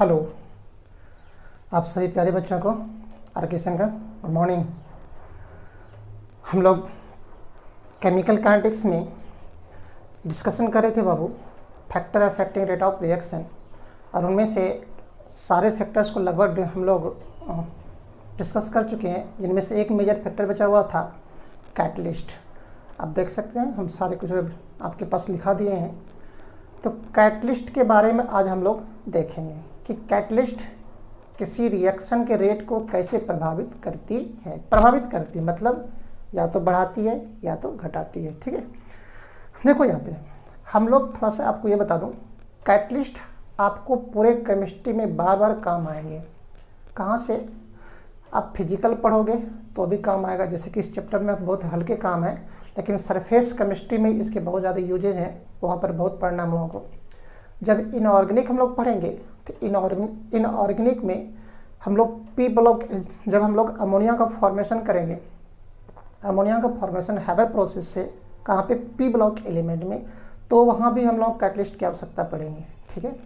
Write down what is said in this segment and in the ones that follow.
Hello, आप सभी प्यारे बच्चों को आर्किसन का गुड मॉर्निंग। हम लोग केमिकल काइनेटिक्स में डिस्कशन कर रहे थे बाबू, factor affecting rate of reaction, और उनमें से सारे फैक्टर्स को लगभग हम लोग डिस्कस कर चुके हैं, जिनमें से एक मेजर फैक्टर बचा हुआ था कैटलिस्ट। आप देख सकते हैं हम सारे कुछ आपके पास लिखा दिए हैं। तो कैटलिस्ट के बारे में आज हम लोग देखेंगे कि कैटलिस्ट किसी रिएक्शन के रेट को कैसे प्रभावित करती है। प्रभावित करती मतलब या तो बढ़ाती है या तो घटाती है। ठीक है, देखो यहाँ पे हम लोग थोड़ा सा आपको ये बता दूँ, कैटलिस्ट आपको पूरे केमिस्ट्री में बार बार काम आएंगे। कहाँ से? आप फिजिकल पढ़ोगे तो भी काम आएगा, जैसे कि इस चैप्टर में बहुत हल्के काम है, लेकिन सरफेस केमिस्ट्री में इसके बहुत ज़्यादा यूजेज हैं, वहाँ पर बहुत पढ़ना हम लोगों को। जब इनऑर्गेनिक हम लोग पढ़ेंगे तो इनऑर्गेनिक में हम लोग पी ब्लॉक, जब हम लोग अमोनिया का फॉर्मेशन करेंगे, अमोनिया का फॉर्मेशन हैवर प्रोसेस से कहाँ पे? पी ब्लॉक एलिमेंट में, तो वहाँ भी हम लोग कैटलिस्ट की आवश्यकता पड़ेंगे। ठीक है,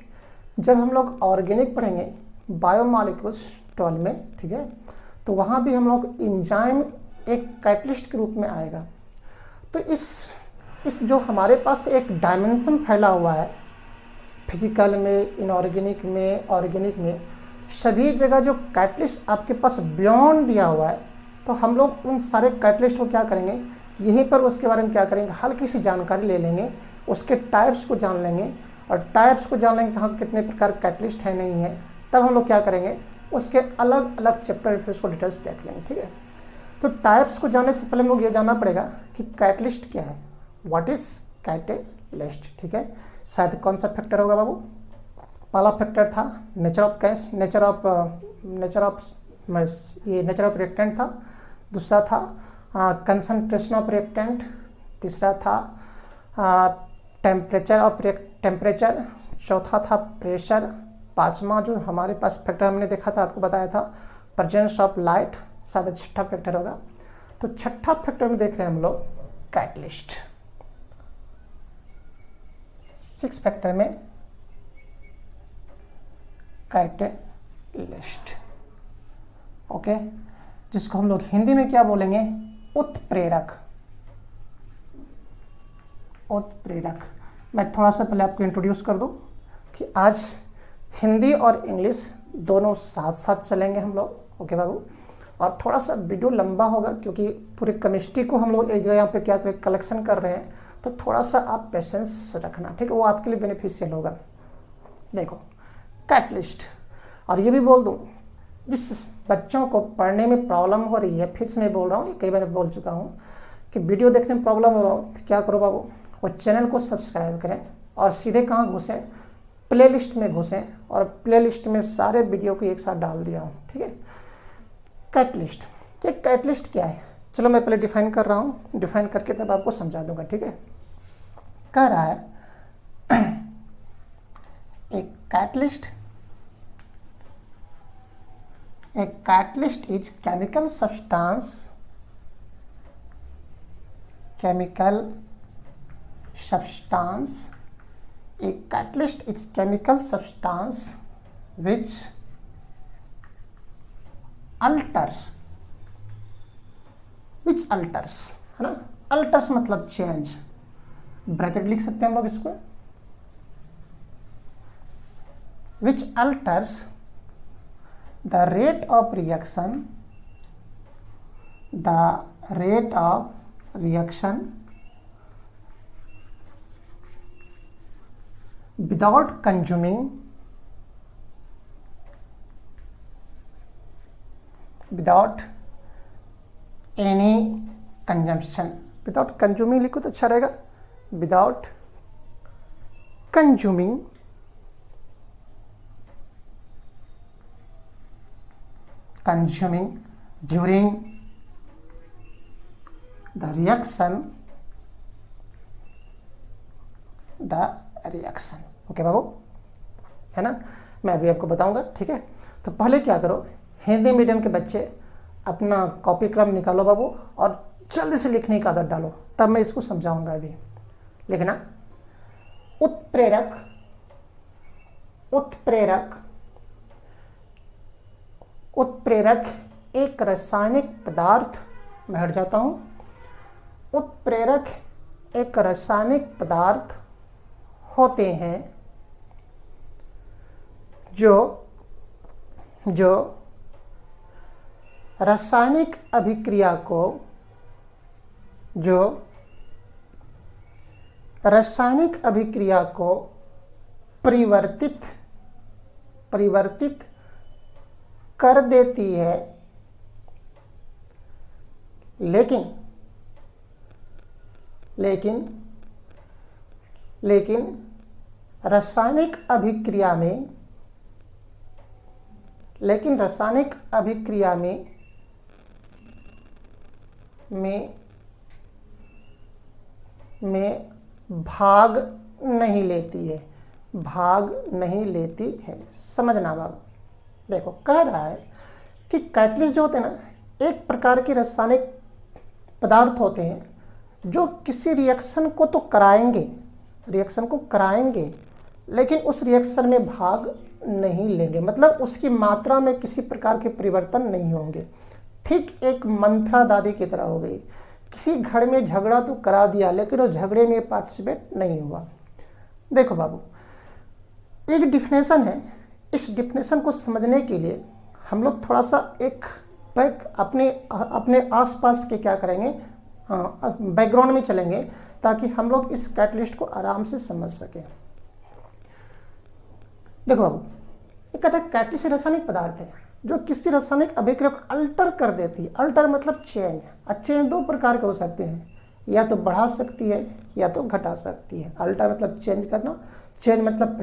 जब हम लोग ऑर्गेनिक पढ़ेंगे बायोमॉलिक्यूल्स 12 में, ठीक है, तो वहाँ भी हम लोग इंजाइम एक कैटलिस्ट के रूप में आएगा। तो इस जो हमारे पास एक डायमेंशन फैला हुआ है फिजिकल में, इनऑर्गेनिक में, ऑर्गेनिक में, सभी जगह जो कैटलिस्ट आपके पास बियॉन्ड दिया हुआ है, तो हम लोग उन सारे कैटलिस्ट को क्या करेंगे, यहीं पर उसके बारे में क्या करेंगे, हल्की सी जानकारी ले लेंगे, उसके टाइप्स को जान लेंगे, और टाइप्स को जान लेंगे कहाँ कितने प्रकार कैटलिस्ट है नहीं है, तब हम लोग क्या करेंगे, उसके अलग अलग चैप्टर फिर उसको डिटेल्स देख लेंगे। ठीक है, तो टाइप्स को जानने से पहले हम लोग ये जानना पड़ेगा कि कैटलिस्ट क्या है, व्हाट इज कैटलिस्ट। ठीक है, शायद कौन सा फैक्टर होगा बाबू? पहला फैक्टर था नेचर ऑफ रिएक्टेंट था, दूसरा था कंसंट्रेशन ऑफ रिएक्टेंट, तीसरा था टेम्परेचर, चौथा था प्रेशर, पांचवा जो हमारे पास फैक्टर हमने देखा था, आपको बताया था प्रेजेंस ऑफ लाइट, शायद छठा फैक्टर होगा। तो छठा फैक्टर में देख रहे हैं हम लोग कैटलिस्ट। 6 फैक्टर में कैटलिस्ट, ओके, जिसको हम लोग हिंदी में क्या बोलेंगे, उत्प्रेरक। उत्प्रेरक। मैं थोड़ा सा पहले आपको इंट्रोड्यूस कर दूं कि आज हिंदी और इंग्लिश दोनों साथ साथ चलेंगे हम लोग, ओके बाबू। और थोड़ा सा वीडियो लंबा होगा क्योंकि पूरी केमिस्ट्री को हम लोग एक जगह पे क्या कलेक्शन कर रहे हैं, तो थोड़ा सा आप पेशेंस रखना, ठीक है, वो आपके लिए बेनिफिशियल होगा। देखो कैटलिस्ट, और ये भी बोल दूं, जिस बच्चों को पढ़ने में प्रॉब्लम हो रही है, फिर से मैं बोल रहा हूँ, कई बार बोल चुका हूँ कि वीडियो देखने में प्रॉब्लम हो रहा हो, तो क्या करो बाबू, वो चैनल को सब्सक्राइब करें और सीधे कहाँ घुसें, प्लेलिस्ट में घुसें, और प्लेलिस्ट में सारे वीडियो को एक साथ डाल दिया हूँ। ठीक है, कैटलिस्ट, ये कैटलिस्ट क्या है, चलो मैं पहले डिफाइन कर रहा हूँ, डिफाइन करके तब आपको समझा दूंगा। ठीक है, कह रहा है एक catalyst is chemical substance a catalyst is chemical substance which alters, है ना, alters मतलब चेंज, ब्रैकेट लिख सकते हैं हम लोग इसको, which alters the rate of reaction without consuming any consumption। Without consuming लिखो तो अच्छा रहेगा, without consuming during the reaction. Okay बाबू, है ना, मैं अभी आपको बताऊंगा। ठीक है, तो पहले क्या करो, हिंदी मीडियम के बच्चे अपना कॉपी कलम निकालो बाबू, और जल्दी से लिखने की आदत डालो, तब मैं इसको समझाऊंगा। अभी लिखना उत्प्रेरक उत्प्रेरक एक रासायनिक पदार्थ, मैं हट जाता हूं, उत्प्रेरक एक रासायनिक पदार्थ होते हैं जो रासायनिक अभिक्रिया को परिवर्तित कर देती है, लेकिन रासायनिक अभिक्रिया में भाग नहीं लेती है। समझना बाबू, देखो कह रहा है कि कैटलिस्ट जो होते हैं ना, एक प्रकार के रासायनिक पदार्थ होते हैं जो किसी रिएक्शन को तो कराएंगे, लेकिन उस रिएक्शन में भाग नहीं लेंगे, मतलब उसकी मात्रा में किसी प्रकार के परिवर्तन नहीं होंगे। ठीक एक मंत्रा दादी की तरह हो गई, किसी घर में झगड़ा तो करा दिया लेकिन वो झगड़े में पार्टिसिपेट नहीं हुआ। देखो बाबू, एक डिफिनेशन है, इस डिफिनेशन को समझने के लिए हम लोग थोड़ा सा एक बैक अपने आसपास के क्या करेंगे, बैकग्राउंड में चलेंगे, ताकि हम लोग इस कैटलिस्ट को आराम से समझ सकें। देखो बाबू, ये कहता है कैटलिस्ट रासायनिक पदार्थ है जो किसी रासायनिक अभिक्रिया को अल्टर कर देती है। अल्टर मतलब चेंज। चेंज दो प्रकार के हो सकते हैं, या तो बढ़ा सकती है या तो घटा सकती है। अल्टर मतलब चेंज करना, चेंज मतलब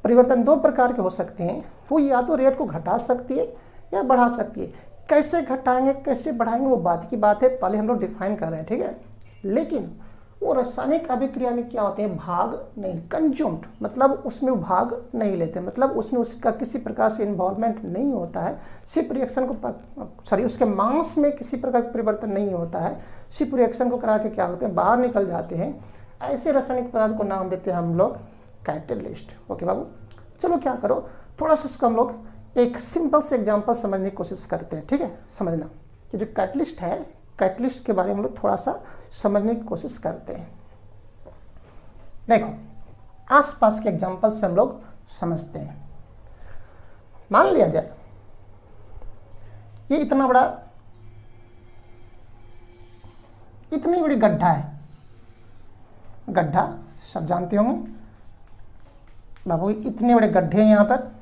परिवर्तन दो प्रकार के हो सकते हैं। वो या तो रेट को घटा सकती है या बढ़ा सकती है। कैसे घटाएंगे कैसे बढ़ाएंगे वो बात की बात है, पहले हम लोग डिफाइन कर रहे हैं, ठीक है। लेकिन वो रासायनिक अभिक्रिया में क्या होते हैं, भाग नहीं, कंज्यूम्ड मतलब उसमें वो भाग नहीं लेते, मतलब उसमें उसका किसी प्रकार से इन्वॉल्वमेंट नहीं होता है। सिर्फ रिएक्शन को उसके मास में किसी प्रकार का परिवर्तन नहीं होता है, सिर्फ रिएक्शन को करा के क्या होते हैं, बाहर निकल जाते हैं। ऐसे रासायनिक पदार्थ को नाम देते हैं हम लोग कैटलिस्ट। ओके बाबू, चलो क्या करो, थोड़ा सा इसको हम लोग एक सिंपल से एग्जांपल समझने की कोशिश करते हैं, ठीक है। समझना कि जो कैटलिस्ट है, कैटलिस्ट के बारे में हम लोग थोड़ा सा समझने की कोशिश करते हैं। देखो, आसपास के एग्जांपल से हम लोग समझते हैं। मान लिया जाए ये इतनी बड़ी गड्ढा है। गड्ढा सब जानते होंगे बाबू, इतने बड़े गड्ढे हैं यहाँ पर,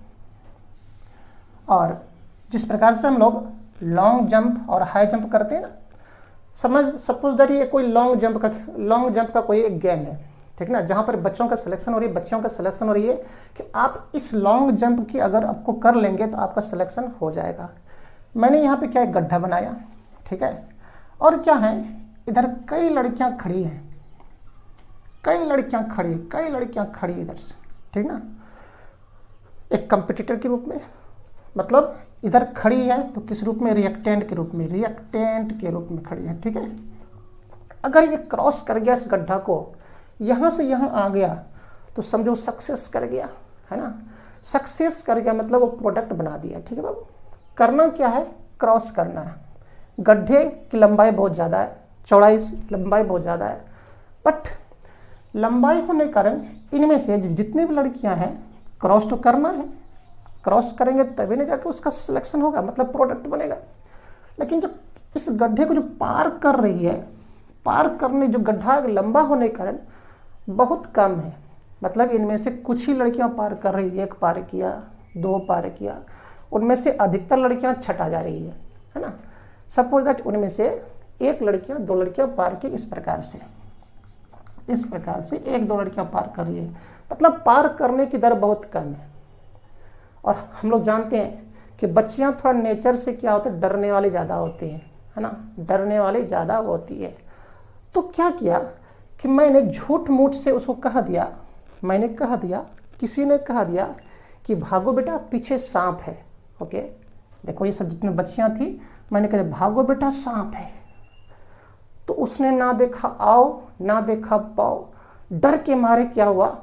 और जिस प्रकार से हम लोग लॉन्ग जंप और हाई जंप करते हैं ना, सपोज दैट ये कोई लॉन्ग जंप का कोई एक गेम है, ठीक ना, जहाँ पर बच्चों का सिलेक्शन हो रही है कि आप इस लॉन्ग जंप की अगर आपको कर लेंगे तो आपका सिलेक्शन हो जाएगा। मैंने यहाँ पे क्या एक गड्ढा बनाया, ठीक है, और क्या है, इधर कई लड़कियाँ खड़ी हैं, कई लड़कियाँ खड़ी इधर से, ठीक ना, एक कंपटीटर के रूप में, मतलब इधर खड़ी है तो किस रूप में, रिएक्टेंट के रूप में खड़ी है, ठीक है। अगर ये क्रॉस कर गया इस गड्ढा को, यहाँ से यहाँ आ गया तो समझो सक्सेस कर गया, है ना। सक्सेस कर गया मतलब वो प्रोडक्ट बना दिया, ठीक है बाबू। करना क्या है, क्रॉस करना है। गड्ढे की लंबाई बहुत ज़्यादा है, लंबाई बहुत ज़्यादा है, बट लंबाई होने के कारण इनमें से जितनी भी लड़कियां हैं क्रॉस तो करना है, क्रॉस करेंगे तभी नहीं जाके उसका सिलेक्शन होगा, मतलब प्रोडक्ट बनेगा। लेकिन जो इस गड्ढे को जो पार कर रही है, पार करने जो गड्ढा लंबा होने के कारण बहुत कम है, मतलब इनमें से कुछ ही लड़कियां पार कर रही है, 1 पार किया, 2 पार किया, उनमें से अधिकतर लड़कियां छटा जा रही है ना। सपोज दैट उनमें से 1 लड़कियां 2 लड़कियां पार की, इस प्रकार से 1-2 लड़कियां पार कर रही है, मतलब पार करने की दर बहुत कम है। और हम लोग जानते हैं कि बच्चियां थोड़ा नेचर से क्या होता है, डरने वाली ज़्यादा होती हैं, है ना, डरने वाली ज़्यादा होती है। तो क्या किया कि मैंने झूठ मूठ से उसको कह दिया, किसी ने कह दिया कि भागो बेटा पीछे सांप है। ओके, देखो ये सब जितनी बच्चियां थी, मैंने कहा भागो बेटा सांप है, तो उसने ना देखा आओ ना देखा पाओ, डर के मारे क्या हुआ,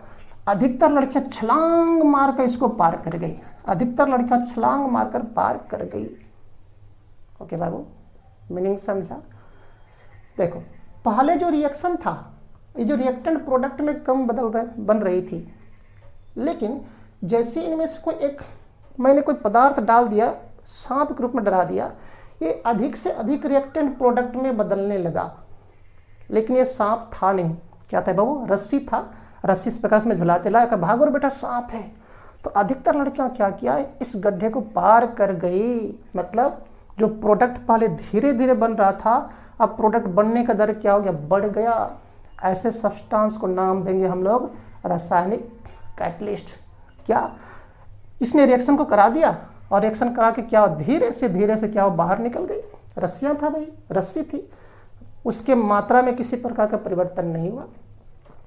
अधिकतर लड़कियां छलांग मार कर इसको पार कर गई, अधिकतर लड़कियां छलांग मारकर पार कर गई। ओके बाबू, मीनिंग समझा? देखो पहले जो रिएक्शन था, ये जो रिएक्टेंट प्रोडक्ट में कम बन रही थी, लेकिन जैसे इनमें से कोई एक मैंने कोई पदार्थ डाल दिया, सांप के रूप में डरा दिया, ये अधिक से अधिक रिएक्टेंट प्रोडक्ट में बदलने लगा। लेकिन ये सांप था नहीं, क्या था बाबू? रस्सी था। रस्सी इस प्रकार से झुलाते लाया, भागो बेटा सांप है। तो अधिकतर लड़कियां क्या किया, इस गड्ढे को पार कर गई। मतलब जो प्रोडक्ट पहले धीरे धीरे बन रहा था, अब प्रोडक्ट बनने का दर क्या हो गया, बढ़ गया। ऐसे सब्सटेंस को नाम देंगे हम लोग रासायनिक कैटलिस्ट। क्या इसने रिएक्शन को करा दिया, और रिएक्शन करा के क्या धीरे से क्या बाहर निकल गई। रस्सियां था भाई, रस्सी थी, उसके मात्रा में किसी प्रकार का परिवर्तन नहीं हुआ।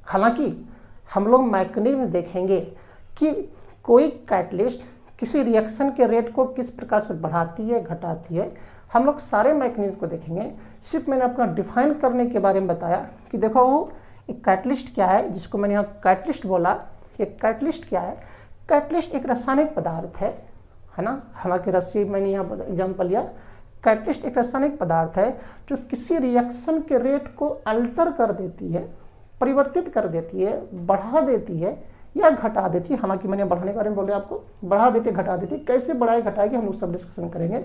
हालांकि हम लोग मैकेनिज्म देखेंगे कि कोई कैटलिस्ट किसी रिएक्शन के रेट को किस प्रकार से बढ़ाती है, घटाती है। हम लोग सारे मैकेनिज्म को देखेंगे। सिर्फ मैंने अपना डिफाइन करने के बारे में बताया कि देखो वो एक कैटलिस्ट क्या है, जिसको मैंने यहाँ कैटलिस्ट बोला। एक कैटलिस्ट क्या है? कैटलिस्ट एक रासायनिक पदार्थ है ना। हालांकि रस्सी मैंने यहाँ एग्जाम्पल लिया। कैटलिस्ट एक रासायनिक पदार्थ है जो किसी रिएक्शन के रेट को अल्टर कर देती है, परिवर्तित कर देती है, बढ़ा देती है या घटा देती है। हालांकि मैंने बढ़ाने के बारे में बोले आपको, बढ़ा देती है, घटा देती है। कैसे बढ़ाए घटाएगी हम लोग सब डिस्कशन करेंगे।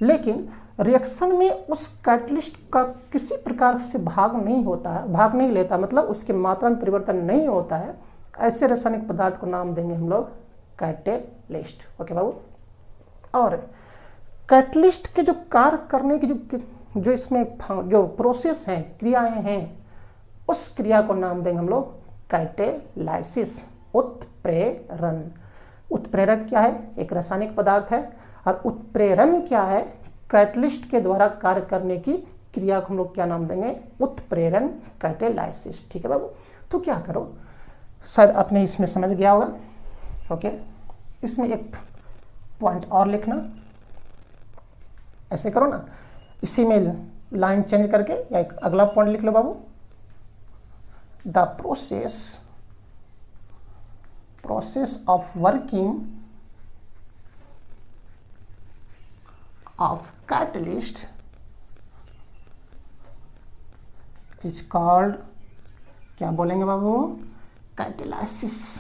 लेकिन रिएक्शन में उस कैटलिस्ट का किसी प्रकार से भाग नहीं लेता, मतलब उसकी मात्रा में परिवर्तन नहीं होता है। ऐसे रासायनिक पदार्थ को नाम देंगे हम लोग कैटलिस्ट। ओके बाबू। और कैटलिस्ट के जो कार्य करने की जो इसमें जो प्रोसेस हैं, क्रियाएं हैं, उस क्रिया को नाम देंगे हम लोग कैटेलाइसिस, उत्प्रेरण। उत्प्रेरक क्या है? एक रासायनिक पदार्थ है। और उत्प्रेरण क्या है? कैटलिस्ट के द्वारा कार्य करने की क्रिया को हम लोग क्या नाम देंगे? उत्प्रेरण, कैटेलाइसिस। ठीक है बाबू। तो क्या करो, शायद आपने इसमें समझ गया होगा। ओके, इसमें एक पॉइंट और लिखना, ऐसे करो ना, इसी में लाइन चेंज करके या एक अगला पॉइंट लिख लो बाबू। The process of working of catalyst is called, क्या बोलेंगे बाबू? कैटेलाइसिस।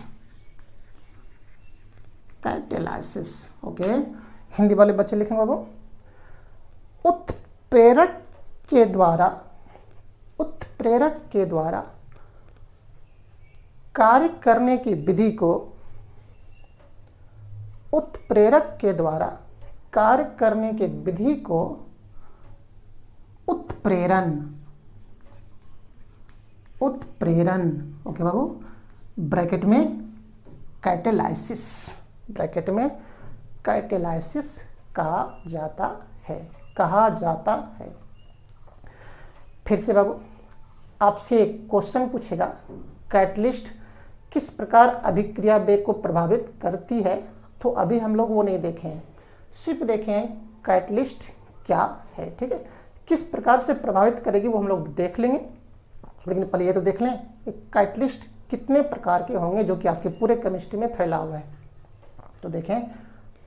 कैटेलाइसिस। ओके, हिंदी वाले बच्चे लिखेंगे बाबू। उत्प्रेरक के द्वारा कार्य करने की विधि को, उत्प्रेरक के द्वारा कार्य करने की विधि को उत्प्रेरण। ओके बाबू, ब्रैकेट में कैटेलाइसिस, ब्रैकेट में कैटेलाइसिस कहा जाता है। फिर से बाबू आपसे एक क्वेश्चन पूछेगा, कैटलिस्ट किस प्रकार अभिक्रिया वेग को प्रभावित करती है? तो अभी हम लोग वो नहीं देखें, सिर्फ देखें कैटलिस्ट क्या है। ठीक है, किस प्रकार से प्रभावित करेगी वो हम लोग देख लेंगे। लेकिन पहले ये तो देख लें कि कैटलिस्ट कितने प्रकार के होंगे जो कि आपके पूरे केमिस्ट्री में फैला हुआ है। तो देखें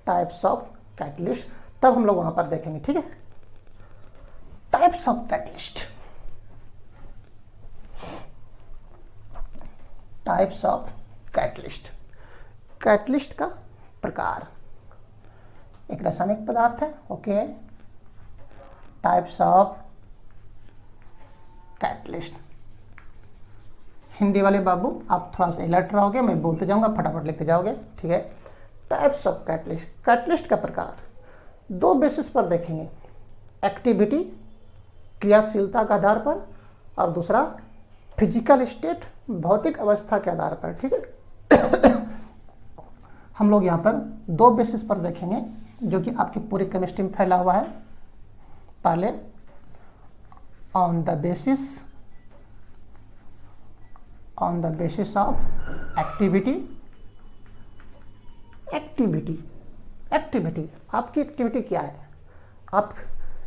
टाइप्स ऑफ कैटलिस्ट, तब हम लोग वहां पर देखेंगे। ठीक है, types of catalyst. Types of catalyst, catalyst का प्रकार, एक रासायनिक पदार्थ है। Okay, types of catalyst. Hindi वाले बाबू आप थोड़ा सा अलर्ट रहोगे, मैं बोलते जाऊंगा, फटाफट लिखते जाओगे। ठीक है, टाइप्स ऑफ कैटलिस्ट। कैटलिस्ट का प्रकार दो बेसिस पर देखेंगे, एक्टिविटी, क्रियाशीलता के आधार पर, और दूसरा फिजिकल स्टेट, भौतिक अवस्था के आधार पर। ठीक है, हम लोग यहाँ पर दो बेसिस पर देखेंगे जो कि आपके पूरे केमिस्ट्री में फैला हुआ है। पहले on the basis of activity. आपकी एक्टिविटी क्या है? आप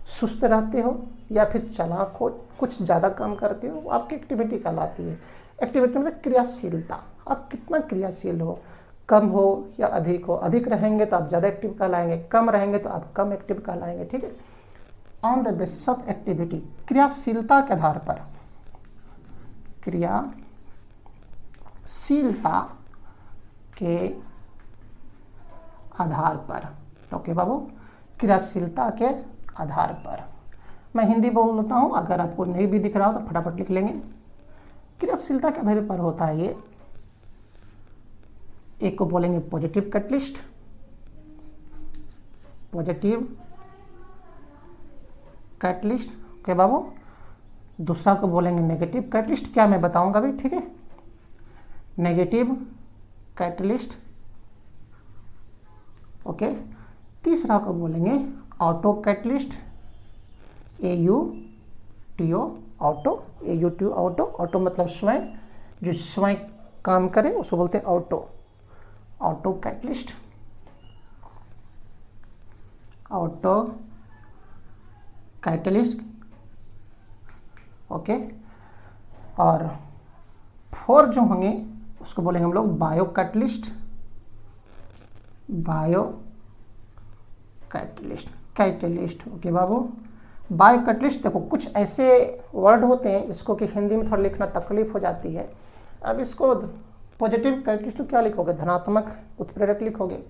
सुस्त रहते हो या फिर चालाक हो, कुछ ज़्यादा काम करते हो, आपकी एक्टिविटी कहलाती है। एक्टिविटी मतलब क्रियाशीलता, आप कितना क्रियाशील हो, कम हो या अधिक हो, अधिक रहेंगे तो आप ज़्यादा एक्टिव कहलाएंगे, कम रहेंगे तो आप कम एक्टिव कहलाएंगे, ठीक है। On the basis of activity, क्रियाशीलता के आधार पर, क्रियाशीलता के आधार पर, ओके बाबू, क्रियाशीलता के आधार पर। मैं हिंदी बोल देता हूँ, अगर आपको नहीं भी दिख रहा हो तो फटाफट लिख लेंगे। क्रियाशीलता के आधार पर होता है ये, एक को बोलेंगे positive catalyst, positive catalyst, okay बाबू। दूसरा को बोलेंगे नेगेटिव कैटलिस्ट, क्या मैं बताऊंगा भी, ठीक है। Negative catalyst, okay. तीसरा को बोलेंगे auto catalyst, AUTO, auto, AUTO, auto. Auto मतलब स्वयं, जो स्वयं काम करे उसको बोलते हैं auto, auto catalyst, auto catalyst, okay. और 4 जो होंगे उसको बोलेंगे हम लोग bio catalyst, bio catalyst, catalyst, okay बाबू। बायो कैटलिस्ट, देखो कुछ ऐसे वर्ड होते हैं इसको कि हिंदी में थोड़ा लिखना तकलीफ हो जाती है। अब इसको पॉजिटिव कैटलिस्ट तो क्या लिखोगे, धनात्मक उत्प्रेरक लिखोगे।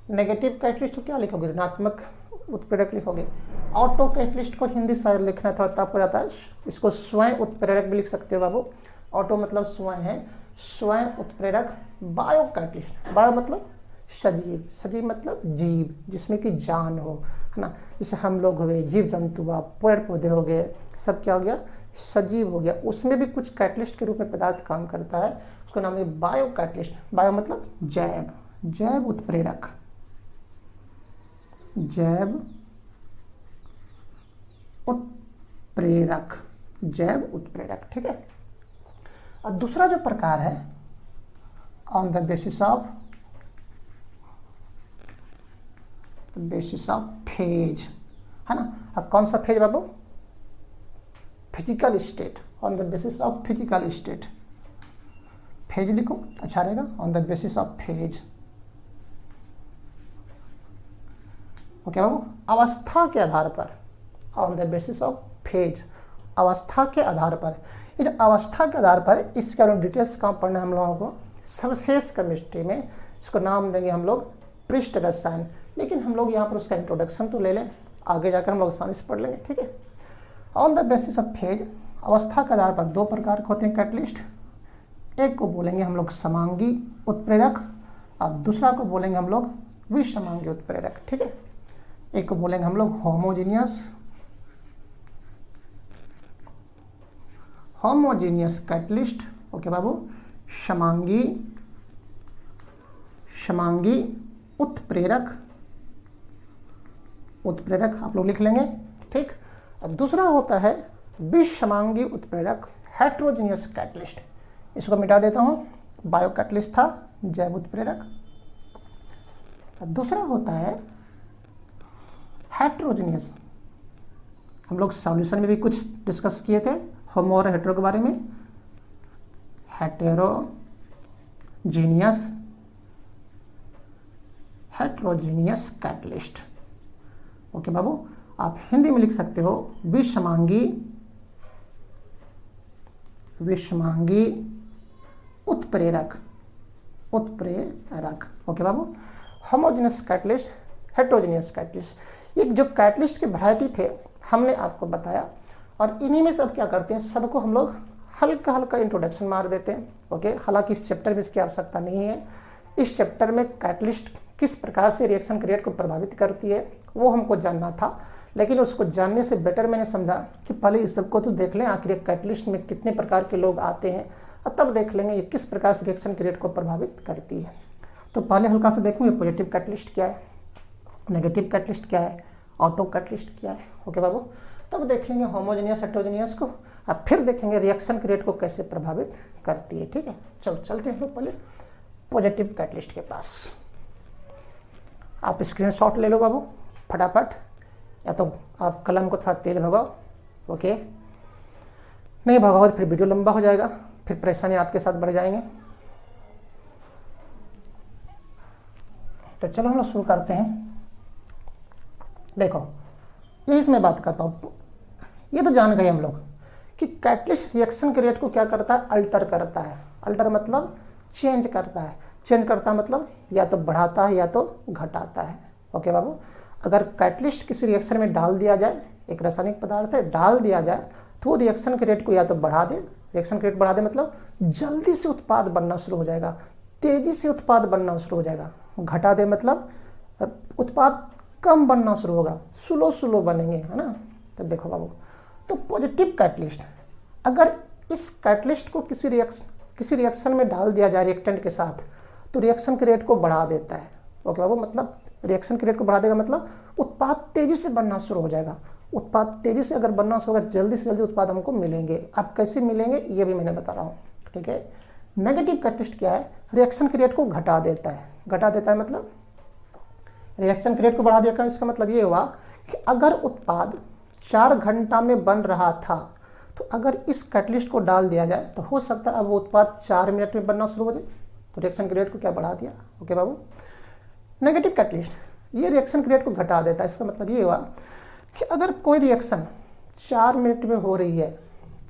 नेगेटिव कैटलिस्ट तो क्या लिखोगे, ऋणात्मक उत्प्रेरक लिखोगे। ऑटो कैटलिस्ट को हिंदी शायद लिखना थोड़ा टफ हो जाता है, इसको स्वयं उत्प्रेरक भी लिख सकते हो बाबू। ऑटो मतलब स्वयं है, स्वयं उत्प्रेरक। बायो कैटलिस्ट, बायो मतलब सजीव, सजीव मतलब जीव, जिसमें कि जान हो, है ना। जैसे हम लोग हो गए, जीव जंतु हुआ, पेड़ पौधे हो गए, सब क्या हो गया, सजीव हो गया। उसमें भी कुछ कैटलिस्ट के रूप में पदार्थ काम करता है, उसका नाम है बायो कैटलिस्ट। बायो मतलब जैव, जैव उत्प्रेरक, जैव उत्प्रेरक, जैव उत्प्रेरक, ठीक है। और दूसरा जो प्रकार है on the basis of phase, है ना। अब कौन सा फेज बाबू, physical state, on the basis of physical state, phase लिखो अच्छा रहेगा, on the basis of phase, okay बाबू। अवस्था के आधार पर, on the basis of phase, अवस्था के आधार पर। ये जो अवस्था के आधार पर, इसके बारे में डिटेल्स कहाँ पढ़ना है हम लोगों को, सर्वशेष केमिस्ट्री में। इसको नाम देंगे हम लोग पृष्ठ रसायन, लेकिन हम लोग यहाँ पर उसका इंट्रोडक्शन तो ले लें, आगे जाकर हम लोग आसानी से पढ़ लेंगे, ठीक है। On the basis of phase, अवस्था के आधार पर 2 प्रकार के होते हैं कैटलिस्ट। एक को बोलेंगे हम लोग समांगी उत्प्रेरक और दूसरा को बोलेंगे हम लोग विसमांगी उत्प्रेरक, ठीक है। एक को बोलेंगे हम लोग होमोजीनियस, होमोजीनियस कैटलिस्ट, ओके बाबू। समांगी, समांगी उत्प्रेरक, उत्प्रेरक आप लोग लिख लेंगे, ठीक। और दूसरा होता है विसमांगी उत्प्रेरक, हेट्रोजीनियस कैटलिस्ट। इसको मिटा देता हूँ, बायो कैटलिस्ट था, जैव उत्प्रेरक। और दूसरा होता है हेट्रोजीनियस, हम लोग सॉल्यूशन में भी कुछ डिस्कस किए थे होमो और हेटेरो के बारे में। हेटेरोजीनियस, हेट्रोजीनियस कैटलिस्ट, ओके बाबू। आप हिंदी में लिख सकते हो विसमांगी, विसमांगी उत्प्रेरक, उत्प्रेरक, ओके बाबू। होमोजीनियस कैटलिस्ट, हेट्रोजीनियस कैटलिस्ट, ये जो कैटलिस्ट के वैरायटी थे हमने आपको बताया, और इन्हीं में सब क्या करते हैं, सबको हम लोग हल्का हल्का इंट्रोडक्शन मार देते हैं, ओके। हालांकि इस चैप्टर में इसकी आवश्यकता नहीं है। इस चैप्टर में कैटलिस्ट किस प्रकार से रिएक्शन क्रिएट को प्रभावित करती है वो हमको जानना था, लेकिन उसको जानने से बेटर मैंने समझा कि पहले इस सबको तो देख लें, आखिर एक कैटलिस्ट में कितने प्रकार के लोग आते हैं, और तब देख लेंगे ये किस प्रकार से रिएक्शन क्रिएट को प्रभावित करती है। तो पहले हल्का से देखूँ ये पॉजिटिव कैटलिस्ट क्या है, नेगेटिव कैटलिस्ट क्या है, ऑटो कैटलिस्ट क्या है, ओके बाबू। तब देख लेंगे होमोजेनियस हेट्रोजेनियस को, अब फिर देखेंगे रिएक्शन क्रिएट को कैसे प्रभावित करती है, ठीक है। चलो चलते हैं लोग पहले पॉजिटिव कैटलिस्ट के पास। आप स्क्रीनशॉट ले लो बाबू फटाफट, या तो आप कलम को थोड़ा तेज भगाओ, ओके। नहीं भगाओ तो फिर वीडियो लंबा हो जाएगा, फिर परेशानी आपके साथ बढ़ जाएंगे। तो चलो हम लोग शुरू करते हैं। देखो ये इसमें बात करता हूँ, ये तो जान गए हम लोग कि कैटलिस्ट रिएक्शन के रेट को क्या करता है, अल्टर करता है। अल्टर मतलब चेंज करता है। चेंज करता है मतलब या तो बढ़ाता है या तो घटाता है। ओके बाबू, अगर कैटलिस्ट किसी रिएक्शन में डाल दिया जाए, एक रासायनिक पदार्थ है, डाल दिया जाए तो रिएक्शन के रेट को या तो बढ़ा दे, रिएक्शन के रेट बढ़ा दे मतलब जल्दी से उत्पाद बनना शुरू हो जाएगा, तेजी से उत्पाद बनना शुरू हो जाएगा। घटा दे मतलब उत्पाद कम बनना शुरू होगा, स्लो बनेंगे, है ना। तो देखो बाबू, तो पॉजिटिव कैटलिस्ट, अगर इस कैटलिस्ट को किसी रिएक्शन में डाल दिया जाए रिएक्टेंट के साथ तो रिएक्शन के रेट को बढ़ा देता है। ओके बाबू, मतलब रिएक्शन के रेट को बढ़ा देगा मतलब उत्पाद तेजी से बनना शुरू हो जाएगा। उत्पाद तेजी से अगर बनना शुरू होगा, जल्दी से जल्दी उत्पाद हमको मिलेंगे। अब कैसे मिलेंगे ये भी मैंने बता रहा हूँ, ठीक है। नेगेटिव कैटलिस्ट क्या है, रिएक्शन के रेट को घटा देता है। घटा देता है मतलब रिएक्शन के रेट को बढ़ा दिया, इसका मतलब ये हुआ कि अगर उत्पाद 4 घंटा में बन रहा था तो अगर इस कैटलिस्ट को डाल दिया जाए तो हो सकता है अब वो उत्पाद 4 मिनट में बनना शुरू हो जाए। तो रिएक्शन के रेट को क्या बढ़ा दिया। ओके बाबू, नेगेटिव कैटलिस्ट ये रिएक्शन के रेट को घटा देता है। इसका मतलब ये हुआ कि अगर कोई रिएक्शन 4 मिनट में हो रही है,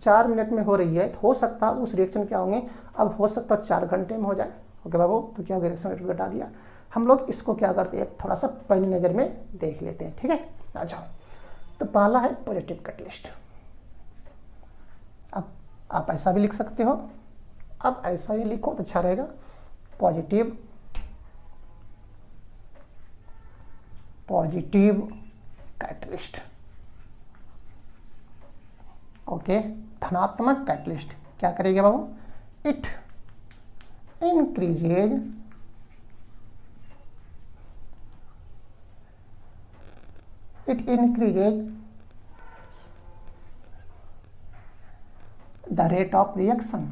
4 मिनट में हो रही है तो हो सकता है उस रिएक्शन क्या होंगे, अब हो सकता है 4 घंटे में हो जाए। ओके बाबू, तो क्या होगा, रिएक्शन रेट को घटा दिया। हम लोग इसको क्या करते हैं, थोड़ा सा पहली नज़र में देख लेते हैं, ठीक है। अच्छा, तो पहला है पॉजिटिव कैटलिस्ट। अब आप ऐसा भी लिख सकते हो, अब ऐसा ही लिखो तो अच्छा रहेगा, पॉजिटिव कैटलिस्ट। ओके, धनात्मक कैटलिस्ट क्या करेगा बाबू, it increases the rate of reaction,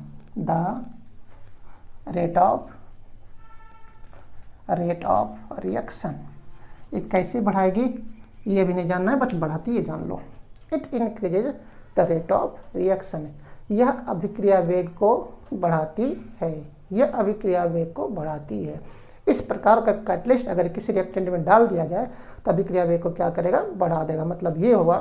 ये कैसे बढ़ाएगी ये भी नहीं जानना है, बस बढ़ाती है जान लो। It increases the rate of reaction, यह अभिक्रिया वेग को बढ़ाती है, यह अभिक्रिया वेग को बढ़ाती है। इस प्रकार का कैटलिस्ट अगर किसी रिएक्टेंट में डाल दिया जाए तो अभिक्रिया वेग को क्या करेगा, बढ़ा देगा। मतलब ये होगा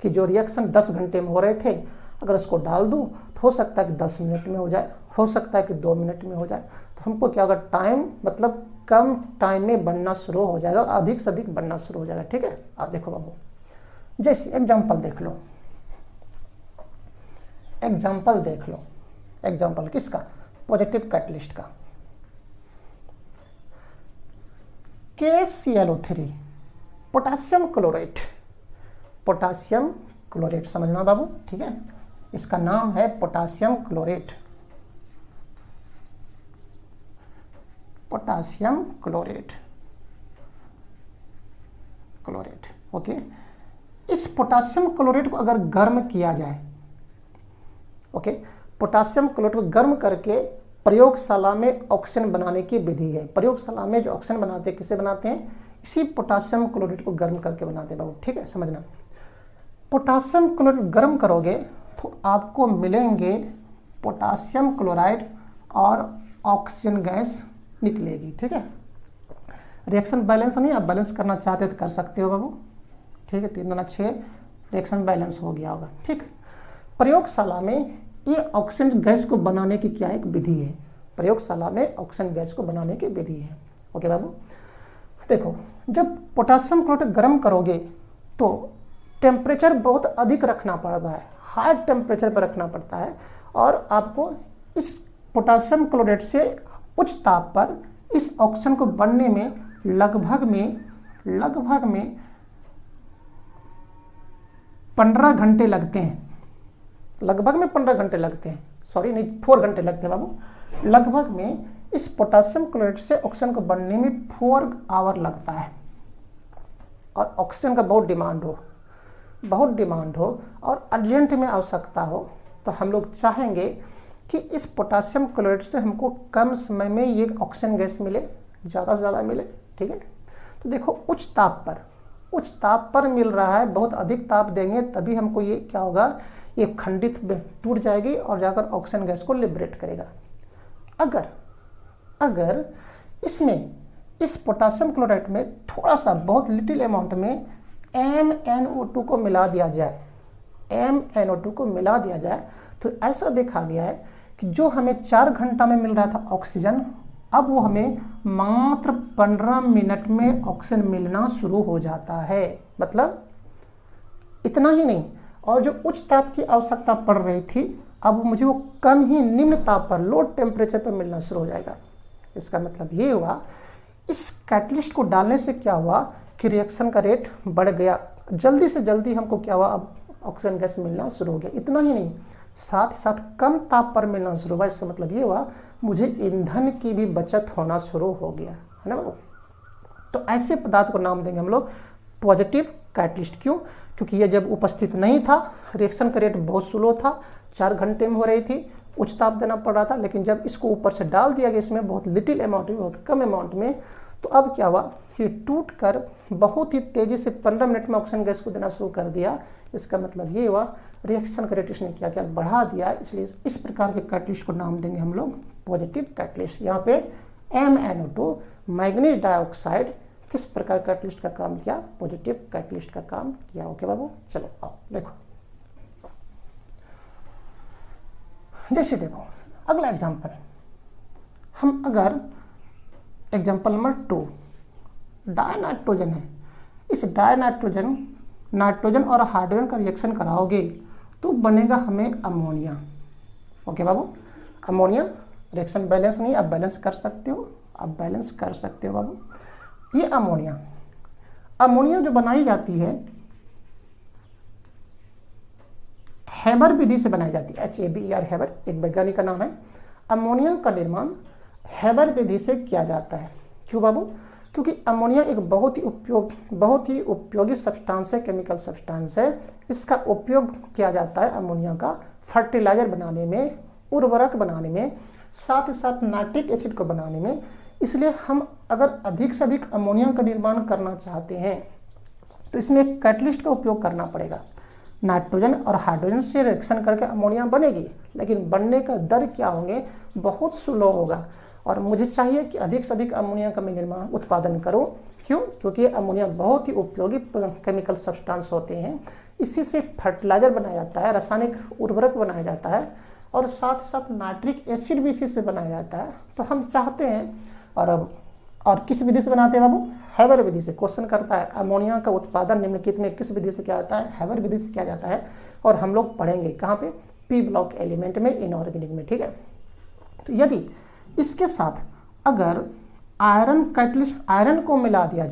कि जो रिएक्शन 10 घंटे में हो रहे थे अगर उसको डाल दूं तो हो सकता है कि 10 मिनट में हो जाए, हो सकता है कि 2 मिनट में हो जाए। तो हमको क्या होगा, टाइम मतलब कम टाइम में बनना शुरू हो जाएगा और अधिक से अधिक बनना शुरू हो जाएगा, ठीक है। आप देखो बाबू, जैसे एग्जाम्पल देख लो, एग्जाम्पल किसका, पॉजिटिव कैटलिस्ट का। KClO3 पोटासियम क्लोरेट, समझना बाबू, ठीक है। इसका नाम है पोटासियम क्लोरेट, ओके। इस पोटासियम क्लोरेट को अगर गर्म किया जाए, ओके, पोटासियम क्लोरेट को गर्म करके प्रयोगशाला में ऑक्सीजन बनाने की विधि है। प्रयोगशाला में जो ऑक्सीजन बनाते हैं किसे बनाते हैं, इसी पोटासियम क्लोरेट को गर्म करके बनाते हैं बाबू, ठीक है, समझना। पोटासियम क्लोरेट गर्म करोगे तो आपको मिलेंगे पोटासियम क्लोराइड और ऑक्सीजन गैस निकलेगी, ठीक है। रिएक्शन बैलेंस नहीं, आप बैलेंस करना चाहते हो तो कर सकते हो बाबू, ठीक है। 3 दूना 6 रिएक्शन बैलेंस हो गया होगा, ठीक। प्रयोगशाला में ये ऑक्सीजन गैस को बनाने की क्या एक विधि है, प्रयोगशाला में ऑक्सीजन गैस को बनाने की विधि है। ओके बाबू, देखो जब पोटासियम क्लोराइड गर्म करोगे तो टेम्परेचर बहुत अधिक रखना पड़ता है, हाई टेम्परेचर पर रखना पड़ता है, और आपको इस पोटासियम क्लोराइड से उच्च ताप पर इस ऑक्सीजन को बनने में लगभग में 15 घंटे लगते हैं। लगभग में 15 घंटे लगते हैं, सॉरी नहीं 4 घंटे लगते हैं बाबू। लगभग में इस पोटासियम क्लोराइड से ऑक्सीजन को बनने में 4 आवर लगता है। और ऑक्सीजन का बहुत डिमांड हो और अर्जेंट में आवश्यकता हो तो हम लोग चाहेंगे कि इस पोटासियम क्लोराइड से हमको कम समय में ये ऑक्सीजन गैस मिले, ज़्यादा से ज़्यादा मिले, ठीक है। तो देखो उच्च ताप पर मिल रहा है, बहुत अधिक ताप देंगे तभी हमको ये क्या होगा, ये खंडित टूट जाएगी और जाकर ऑक्सीजन गैस को लिबरेट करेगा। अगर इसमें इस पोटासियम क्लोराइड में थोड़ा सा बहुत लिटिल अमाउंट में MnO2 को मिला दिया जाए, MnO2 को मिला दिया जाए, तो ऐसा देखा गया है कि जो हमें 4 घंटा में मिल रहा था ऑक्सीजन, अब वो हमें मात्र 15 मिनट में ऑक्सीजन मिलना शुरू हो जाता है। मतलब इतना ही नहीं, और जो उच्च ताप की आवश्यकता पड़ रही थी, अब मुझे वो कम ही निम्न ताप पर, लो टेम्परेचर पर मिलना शुरू हो जाएगा। इसका मतलब ये हुआ, इस कैटलिस्ट को डालने से क्या हुआ कि रिएक्शन का रेट बढ़ गया, जल्दी से जल्दी हमको क्या हुआ, अब ऑक्सीजन गैस मिलना शुरू हो गया। इतना ही नहीं, साथ ही साथ कम ताप पर मिलना शुरू हुआ। इसका मतलब ये हुआ, मुझे ईंधन की भी बचत होना शुरू हो गया, है ना बाबू। तो ऐसे पदार्थ को नाम देंगे हम लोग पॉजिटिव कैटलिस्ट। क्यों? क्योंकि ये जब उपस्थित नहीं था, रिएक्शन का रेट बहुत स्लो था, 4 घंटे में हो रही थी, उच्च ताप देना पड़ रहा था, लेकिन जब इसको ऊपर से डाल दिया गया इसमें बहुत लिटिल अमाउंट में, बहुत कम अमाउंट में, तो अब क्या हुआ, ये टूट कर बहुत ही तेजी से 15 मिनट में ऑक्सीजन गैस को देना शुरू कर दिया। इसका मतलब ये हुआ, रिएक्शन का रेट इसने क्या किया, बढ़ा दिया। इसलिए इस प्रकार के कैटलिस्ट को नाम देंगे हम लोग पॉजिटिव कैटलिस्ट। यहाँ पे MnO2 मैग्नीज डाइऑक्साइड किस प्रकार कैटलिस्ट का काम किया, पॉजिटिव कैटलिस्ट का काम किया। ओके बाबू, चलो आओ देखो। जैसे देखो अगला एग्जांपल, हम अगर एग्जांपल नंबर 2 डायनाइट्रोजन है, इस डायनाइट्रोजन, नाइट्रोजन और हाइड्रोजन का रिएक्शन कराओगे तो बनेगा हमें अमोनिया। ओके बाबू, अमोनिया रिएक्शन बैलेंस नहीं, अब बैलेंस कर सकते हो, अब बैलेंस कर सकते हो बाबू। ये अमोनिया जो बनाई जाती है हैबर विधि से बनाई जाती है, HABER, हैबर एक वैज्ञानिक का नाम है। अमोनिया का निर्माण हैबर विधि से किया जाता है। क्यों बाबू? क्योंकि अमोनिया एक बहुत ही उपयोगी सब्सटेंस है, केमिकल सब्सटेंस है। इसका उपयोग किया जाता है अमोनिया का फर्टिलाइजर बनाने में, उर्वरक बनाने में, साथ ही साथ नाइट्रिक एसिड को बनाने में। इसलिए हम अगर अधिक से अधिक अमोनिया का निर्माण करना चाहते हैं तो इसमें एक कैटलिस्ट का उपयोग करना पड़ेगा। नाइट्रोजन और हाइड्रोजन से रिएक्शन करके अमोनिया बनेगी, लेकिन बनने का दर क्या होंगे, बहुत स्लो होगा। और मुझे चाहिए कि अधिक से अधिक अमोनिया का मैं निर्माण उत्पादन करूं। क्यों? क्योंकि अमोनिया बहुत ही उपयोगी केमिकल सब्सटेंस होते हैं। इसी से फर्टिलाइजर बनाया जाता है, रासायनिक उर्वरक बनाया जाता है, और साथ साथ नाइट्रिक एसिड भी इसी से बनाया जाता है। तो हम चाहते हैं, और किस विधि से बनाते हैं बाबू? हैबर विधि से। क्वेश्चन करता है अमोनिया का उत्पादन निम्नलिखित में किस विधि से किया जाता है? हैबर विधि से किया जाता है। और हम लोग पढ़ेंगे कहाँ पे? P ब्लॉक एलिमेंट में, इनऑर्गेनिक में, ठीक है। तो यदि इसके साथ अगर आयरन को मिला दिया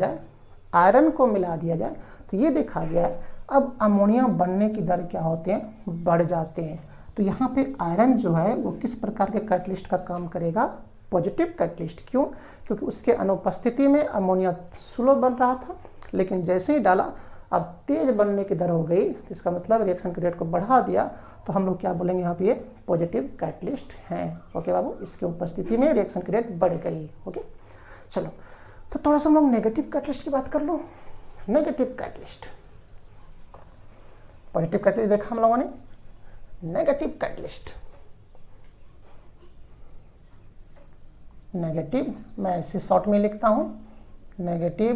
जाए, तो ये देखा गया है अब अमोनिया बनने की दर क्या होते हैं, बढ़ जाते हैं। तो यहाँ पे आयरन जो है वो किस प्रकार के कैटलिस्ट का काम करेगा? Positive catalyst. क्यों? क्योंकि उसके अनुपस्थिति में अमोनिया स्लो बन रहा था, लेकिन जैसे ही डाला अब तेज बनने की दर हो गई। तो इसका मतलब रिएक्शन के रेट को बढ़ा दिया, तो हम लोग क्या बोलेंगे यहाँ पे, ये पॉजिटिव कैटलिस्ट हैं। ओके बाबू, इसके उपस्थिति में रिएक्शन की रेट बढ़ गई। ओके चलो, तो थोड़ा सा हम लोग नेगेटिव कैटलिस्ट की बात कर लो। नेगेटिव कैटलिस्ट, पॉजिटिव कैटलिस्ट देखा हम लोगों ने, नेगेटिव कैटलिस्ट। नेगेटिव मैं इसे शॉर्ट में लिखता हूं, नेगेटिव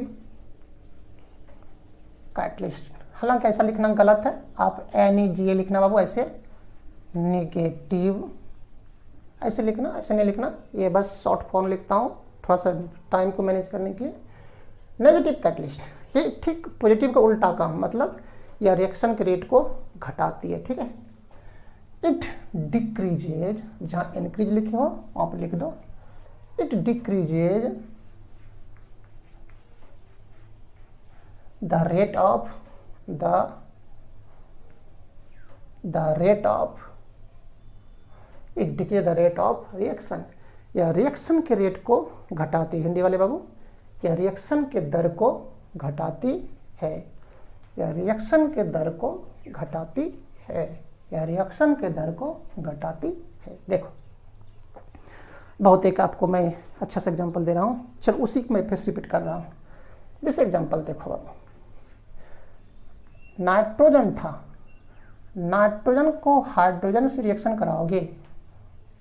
कैटलिस्ट। हालांकि ऐसा लिखना गलत है, आप NEGA लिखना बाबू, ऐसे नेगेटिव ऐसे लिखना, ऐसे नहीं लिखना। ये बस शॉर्ट फॉर्म लिखता हूँ थोड़ा सा टाइम को मैनेज करने के लिए। नेगेटिव कैटलिस्ट ये ठीक पॉजिटिव का उल्टा काम, मतलब यह रिएक्शन के रेट को घटाती है, ठीक है। इट डिक्रीजेज, जहाँ इंक्रीज लिखे हो आप लिख दो, it decreases the rate of it decrease the rate of reaction। या रिएक्शन के रेट को घटाती, हिंदी वाले बाबू, या रिएक्शन के दर को घटाती है, या रिएक्शन के दर को घटाती है, या रिएक्शन के दर को घटाती है। देखो बहुत एक आपको मैं अच्छा सा एग्जांपल दे रहा हूँ, चलो उसी को मैं फिर रिपीट कर रहा हूँ। जैसे एग्जांपल देखो बाबू, नाइट्रोजन था, नाइट्रोजन को हाइड्रोजन से रिएक्शन कराओगे,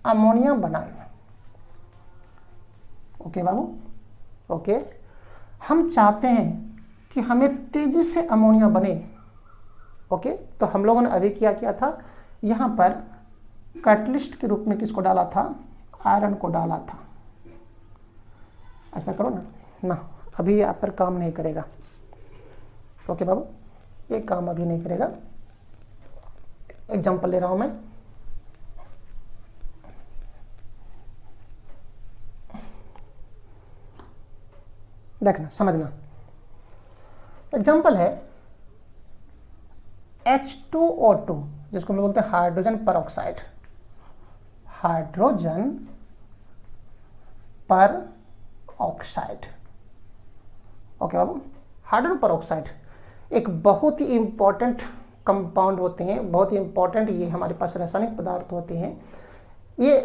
अमोनिया बनाएगा। ओके बाबू, ओके, हम चाहते हैं कि हमें तेजी से अमोनिया बने। ओके, तो हम लोगों ने अभी क्या था, यहाँ पर कैटलिस्ट के रूप में किसको डाला था, आयरन को डाला था। ऐसा करो ना, अभी यहाँ पर काम नहीं करेगा। ओके बाबू, ये काम अभी नहीं करेगा। एग्जाम्पल ले रहा हूं मैं। देखना, समझना। एग्जाम्पल है H2O2, जिसको हम बोलते हैं हाइड्रोजन पर ऑक्साइड। हाइड्रोजन पर ऑक्साइड। ओके बाबू, हाइड्रोजन पर ऑक्साइड एक बहुत ही इंपॉर्टेंट कंपाउंड होते हैं, बहुत ही इंपॉर्टेंट ये हमारे पास रासायनिक पदार्थ होते हैं। ये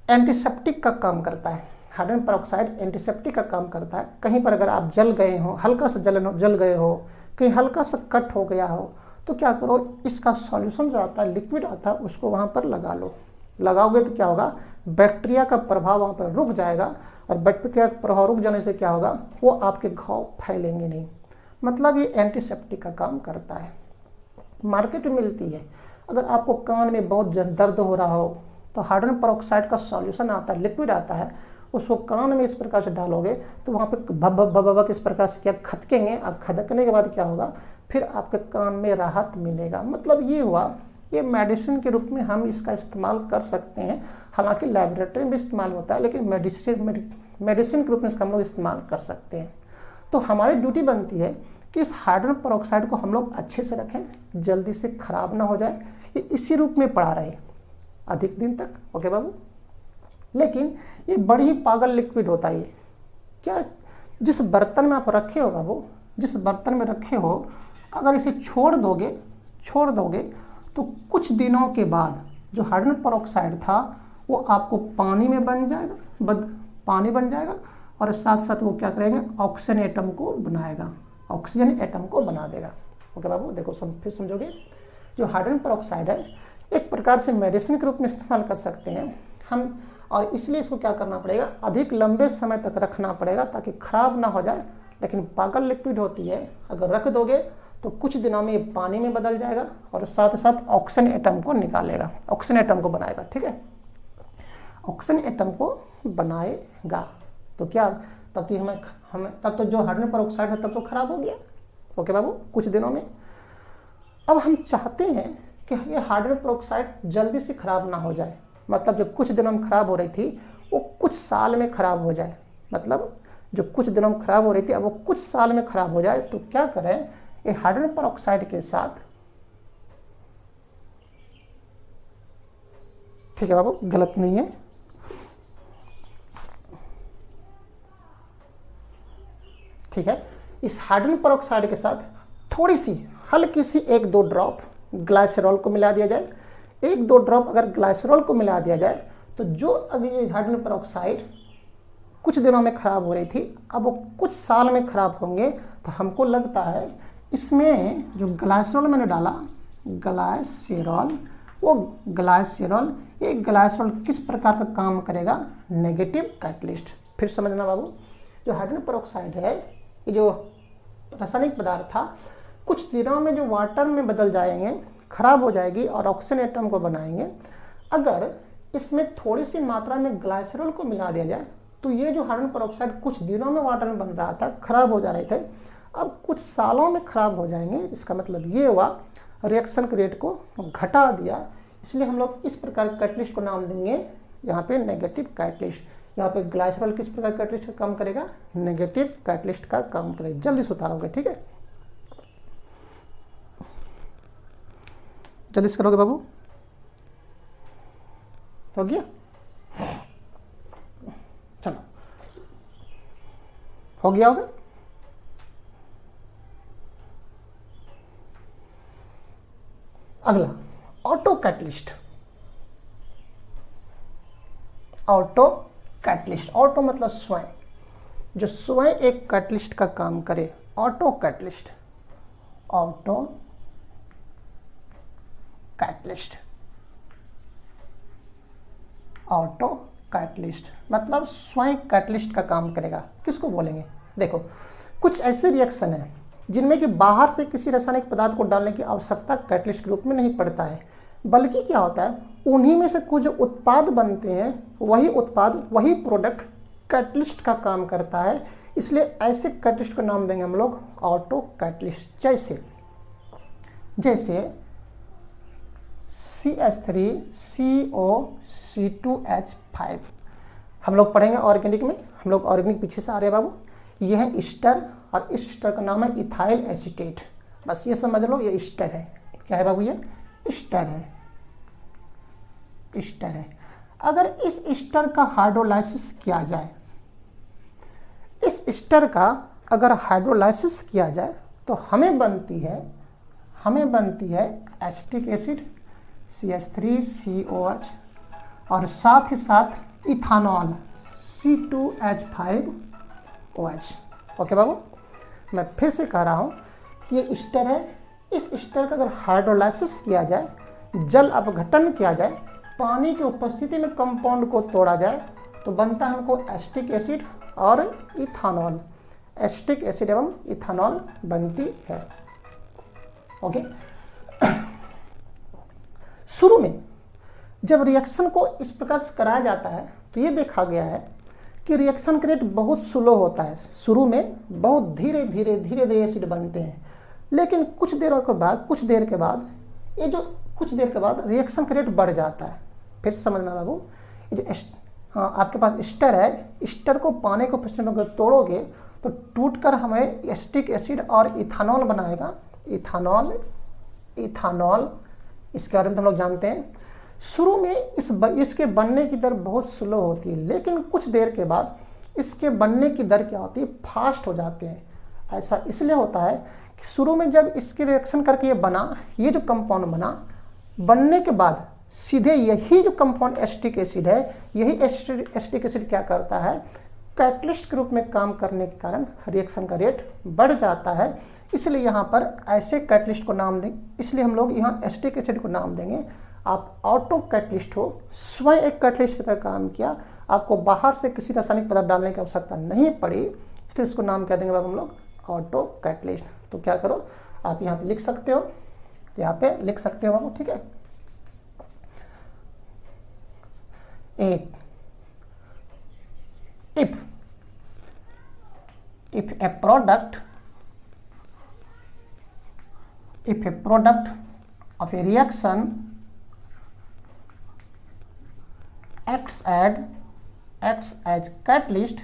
एंटीसेप्टिक का काम करता है। हाइड्रोजन पर ऑक्साइड एंटीसेप्टिक का काम करता है। कहीं पर अगर आप जल गए हो, हल्का सा जल गए हो, कहीं हल्का सा कट हो गया हो, तो क्या करो, इसका सॉल्यूशन जो आता है, लिक्विड आता है, उसको वहाँ पर लगा लो। लगाओगे तो क्या होगा, बैक्टीरिया का प्रभाव वहाँ पर रुक जाएगा, और बैक्टीरिया का प्रभाव रुक जाने से क्या होगा, वो आपके घाव फैलेंगे नहीं। मतलब ये एंटीसेप्टिक का काम करता है। मार्केट में मिलती है। अगर आपको कान में बहुत दर्द हो रहा हो तो हाइड्रोजन पर ऑक्साइड का सॉल्यूशन आता है, लिक्विड आता है, उसको कान में इस प्रकार से डालोगे तो वहाँ पे भब इस प्रकार से क्या खदकेंगे। अब खदकने के बाद क्या होगा, फिर आपके कान में राहत मिलेगा। मतलब ये हुआ, ये मेडिसिन के रूप में हम इसका इस्तेमाल कर सकते हैं। हालांकि लैबोरेटरी में इस्तेमाल होता है, लेकिन मेडिसिन के रूप में इसका हम लोग इस्तेमाल कर सकते हैं। तो हमारी ड्यूटी बनती है कि इस हाइड्रोजन पर ऑक्साइड को हम लोग अच्छे से रखें, जल्दी से खराब ना हो जाए, ये इसी रूप में पड़ा रहे अधिक दिन तक। ओके बाबू, लेकिन ये बड़ी ही पागल लिक्विड होता है। क्या, जिस बर्तन में आप रखे हो बाबू, जिस बर्तन में रखे हो, अगर इसे छोड़ दोगे तो कुछ दिनों के बाद जो हाइड्रोजन पर ऑक्साइड था वो आपको पानी में बन जाएगा, पानी बन जाएगा, और साथ साथ वो क्या करेंगे, ऑक्सीजन एटम को बनाएगा, ऑक्सीजन एटम को बना देगा। ओके बाबू, देखो फिर समझोगे। जो हाइड्रोजन पर ऑक्साइड है एक प्रकार से मेडिसिन के रूप में इस्तेमाल कर सकते हैं हम, और इसलिए इसको क्या करना पड़ेगा, अधिक लंबे समय तक रखना पड़ेगा ताकि खराब ना हो जाए। लेकिन पागल लिक्विड होती है, अगर रख दोगे तो कुछ दिनों में ये पानी में बदल जाएगा, और साथ साथ ऑक्सीजन एटम को निकालेगा, ऑक्सीजन एटम को बनाएगा। ठीक है, ऑक्सीजन एटम को बनाएगा तो क्या, तब तो हमें तब तो जो हाइड्रोजन पर ऑक्साइड है तब तो खराब हो गया। ओके बाबू, कुछ दिनों में। अब हम चाहते हैं कि ये हाइड्रोजन पर ऑक्साइड जल्दी से खराब ना हो जाए, मतलब जो कुछ दिनों में खराब हो रही थी वो कुछ साल में खराब हो जाए। मतलब जो कुछ दिनों में खराब हो रही थी अब वो कुछ साल में खराब हो जाए। तो क्या करें, ये हाइड्रोजन पर ऑक्साइड के साथ, ठीक है बाबू, गलत नहीं है, ठीक है, इस हाइड्रोजन पर ऑक्साइड के साथ थोड़ी सी हल्की सी 1-2 ड्रॉप ग्लाइसरॉल को मिला दिया जाए। 1-2 ड्रॉप अगर ग्लाइसरॉल को मिला दिया जाए तो जो अभी ये हाइड्रोजन पर ऑक्साइड कुछ दिनों में खराब हो रही थी अब वो कुछ साल में खराब होंगे। तो हमको लगता है इसमें जो ग्लाइसरॉल मैंने डाला, ग्लाइसरॉल, वो ग्लाइसरॉल, ये ग्लाइसरॉल किस प्रकार का काम करेगा, नेगेटिव कैटलिस्ट। फिर समझना बाबू, जो हाइड्रोजन पर ऑक्साइड है, ये जो रासायनिक पदार्थ था, कुछ दिनों में जो वाटर में बदल जाएंगे, खराब हो जाएगी और ऑक्सीजन एटम को बनाएंगे। अगर इसमें थोड़ी सी मात्रा में ग्लाइसरॉल को मिला दिया जाए तो ये जो हाइड्रोजन पर ऑक्साइड कुछ दिनों में वाटर में बन रहा था, खराब हो जा रहे थे, अब कुछ सालों में खराब हो जाएंगे। इसका मतलब ये हुआ रिएक्शन के रेट को घटा दिया। इसलिए हम लोग इस प्रकार कैटलिस्ट को नाम देंगे यहाँ पे नेगेटिव कैटलिस्ट। यहाँ पे ग्लाइसरॉल किस प्रकार कैटलिस्ट का काम करेगा, नेगेटिव कैटलिस्ट का काम करेगा। जल्दी से उतारोगे, ठीक है, जल्दी से करोगे बाबू, हो गया, चलो हो गया होगा। अगला auto catalyst. Auto catalyst, auto मतलब स्वयं, जो स्वयं एक कैटलिस्ट का काम करे, auto catalyst, auto catalyst, auto catalyst, मतलब स्वयं कैटलिस्ट का काम करेगा। किसको बोलेंगे? देखो, कुछ ऐसे रिएक्शन हैं जिनमें कि बाहर से किसी रासायनिक पदार्थ को डालने की आवश्यकता कैटलिस्ट के रूप में नहीं पड़ता है, बल्कि क्या होता है, उन्हीं में से कुछ जो उत्पाद बनते हैं वही उत्पाद, वही प्रोडक्ट कैटलिस्ट का काम करता है। इसलिए ऐसे कैटलिस्ट का नाम देंगे हम लोग ऑटो कैटलिस्ट। जैसे CH3COC2H5 हम लोग पढ़ेंगे ऑर्गेनिक में। हम लोग ऑर्गेनिक पीछे से आ रहे हैं बाबू। यह है ईस्टर और इस ईस्टर का नाम है इथाइल एसीटेट। बस ये समझ लो, ये ईस्टर है। क्या है बाबू? ये ईस्टर है। ईस्टर है। अगर इस ईस्टर का हाइड्रोलाइसिस किया जाए, इस ईस्टर का अगर हाइड्रोलाइसिस किया जाए तो हमें बनती है एसिटिक एसिड CH3COH और साथ ही साथ इथानॉल C2H5OH। ओके बाबू, मैं फिर से कह रहा हूँ, ये ईस्टर है। इस ईस्टर का अगर हाइड्रोलाइसिस किया जाए, जल अपघटन किया जाए, पानी की उपस्थिति में कंपाउंड को तोड़ा जाए तो बनता है हमको एसिटिक एसिड और इथानॉल। एसिटिक एसिड एवं इथानॉल बनती है। ओके। शुरू में जब रिएक्शन को इस प्रकार से कराया जाता है तो ये देखा गया है कि रिएक्शन का रेट बहुत स्लो होता है। शुरू में बहुत धीरे धीरे एसिड बनते हैं, लेकिन कुछ देर के बाद रिएक्शन का रेट बढ़ जाता है। फिर समझना बाबू, ये जो आपके पास ईस्टर है, ईस्टर को पानी को प्रश्न में तोड़ोगे तो टूटकर हमें एसिटिक एसिड और इथानॉल बनाएगा। इथानॉल इसके बारे में हम लोग जानते हैं। शुरू में इसके बनने की दर बहुत स्लो होती है, लेकिन कुछ देर के बाद इसके बनने की दर क्या होती है, फास्ट हो जाते हैं। ऐसा इसलिए होता है कि शुरू में जब इसके रिएक्शन करके ये जो कंपाउंड बना, बनने के बाद सीधे यही जो कंपाउंड एसिटिक एसिड है, यही एसिटिक एसिड क्या करता है, कैटलिस्ट के रूप में काम करने के कारण रिएक्शन का रेट बढ़ जाता है। इसलिए यहाँ पर ऐसे कैटलिस्ट को नाम देंगे, इसलिए हम लोग यहाँ एसिटिक एसिड को नाम देंगे। आप ऑटो कैटलिस्ट हो, स्वयं एक कैटलिस्ट की तरह काम किया, आपको बाहर से किसी रासायनिक पदार्थ डालने की आवश्यकता नहीं पड़ी, इसलिए इसको नाम क्या देंगे हम लोग, ऑटो कैटलिस्ट। तो क्या करो, आप यहाँ पे लिख सकते हो, यहाँ पे लिख सकते हो बाबू, ठीक है। if a product of a reaction acts as catalyst,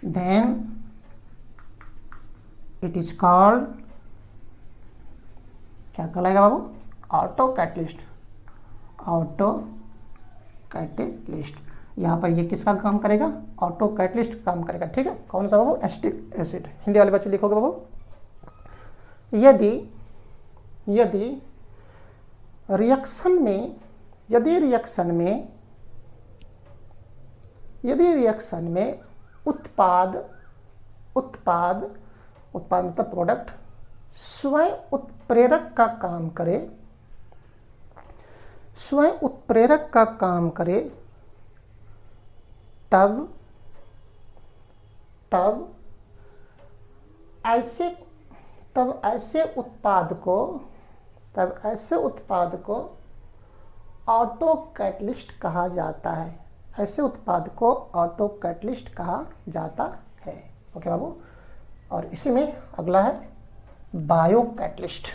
then it is called, क्या कहलाएगा बाबू, ऑटो कैटलिस्ट। ऑटो कैटलिस्ट यहाँ पर ये किसका काम करेगा, ऑटो कैटलिस्ट काम करेगा, ठीक है। कौन सा बाबू, एसिटिक एसिड। हिंदी वाले बच्चे लिखोगे बाबू, यदि रिएक्शन में उत्पाद मतलब प्रोडक्ट स्वयं उत्प्रेरक का काम करे, तब ऐसे उत्पाद को ऑटो कैटलिस्ट कहा जाता है। ऐसे उत्पाद को ऑटो कैटलिस्ट कहा जाता है। ओके बाबू। और इसी में अगला है बायो कैटलिस्ट।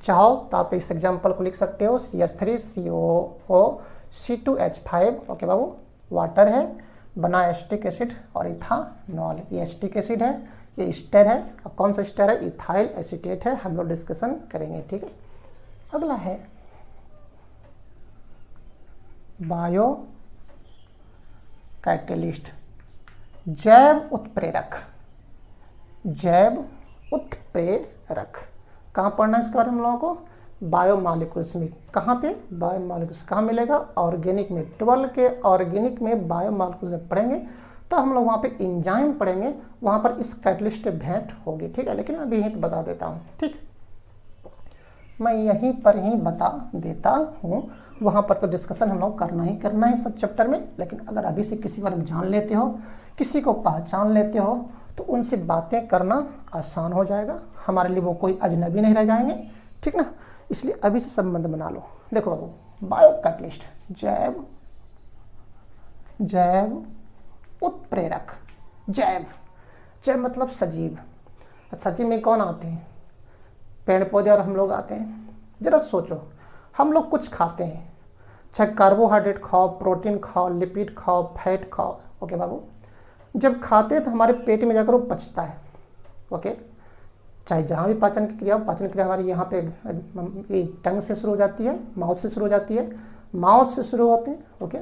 चाहो तो आप इस एग्जाम्पल को लिख सकते हो, CH3COO C2H5। ओके बाबू, वाटर है, बना एसिटिक एसिड और इथानॉल। ये एसिटिक एसिड है, ये ईस्टर है, और कौन सा ईस्टर है, इथाइल एसीटेट है। हम लोग डिस्कशन करेंगे, ठीक है। अगला है बायो कैटलिस्ट, जैव उत्प्रेरक। कहाँ पढ़ना है इसके बारे में हम लोगों को, बायोमॉलिक्यूल्स में। कहाँ पे, बायोमॉलिक्यूल्स कहाँ मिलेगा, ऑर्गेनिक में। 12 के ऑर्गेनिक में बायोमॉलिक्यूल्स पढ़ेंगे तो हम लोग वहाँ पे एंजाइम पढ़ेंगे, वहाँ पर इस कैटलिस्ट भेंट होगी, ठीक है। लेकिन मैं अभी यहीं पर बता देता हूँ, ठीक, मैं यहीं पर ही बता देता हूँ। वहाँ पर तो डिस्कशन हम लोग करना है सब चैप्टर में, लेकिन अगर अभी से किसी बारे में जान लेते हो, किसी को पहचान लेते हो, तो उनसे बातें करना आसान हो जाएगा, हमारे लिए वो कोई अजनबी नहीं रह जाएंगे, ठीक ना। इसलिए अभी से संबंध बना लो। देखो बाबू, बायो कैटलिस्ट, जैव उत्प्रेरक। जैव मतलब सजीव। सजीव में कौन आते हैं? पेड़ पौधे और हम लोग आते हैं। जरा सोचो, हम लोग कुछ खाते हैं, चाहे कार्बोहाइड्रेट खाओ, प्रोटीन खाओ, लिपिड खाओ, फैट खाओ, ओके बाबू। जब खाते हैं तो हमारे पेट में जाकर वो पचता है, ओके। चाहे जहाँ भी पाचन की क्रिया हमारी यहाँ पे टंग से शुरू हो जाती है, माउथ से शुरू हो जाती है, माउथ से शुरू होते हैं, ओके।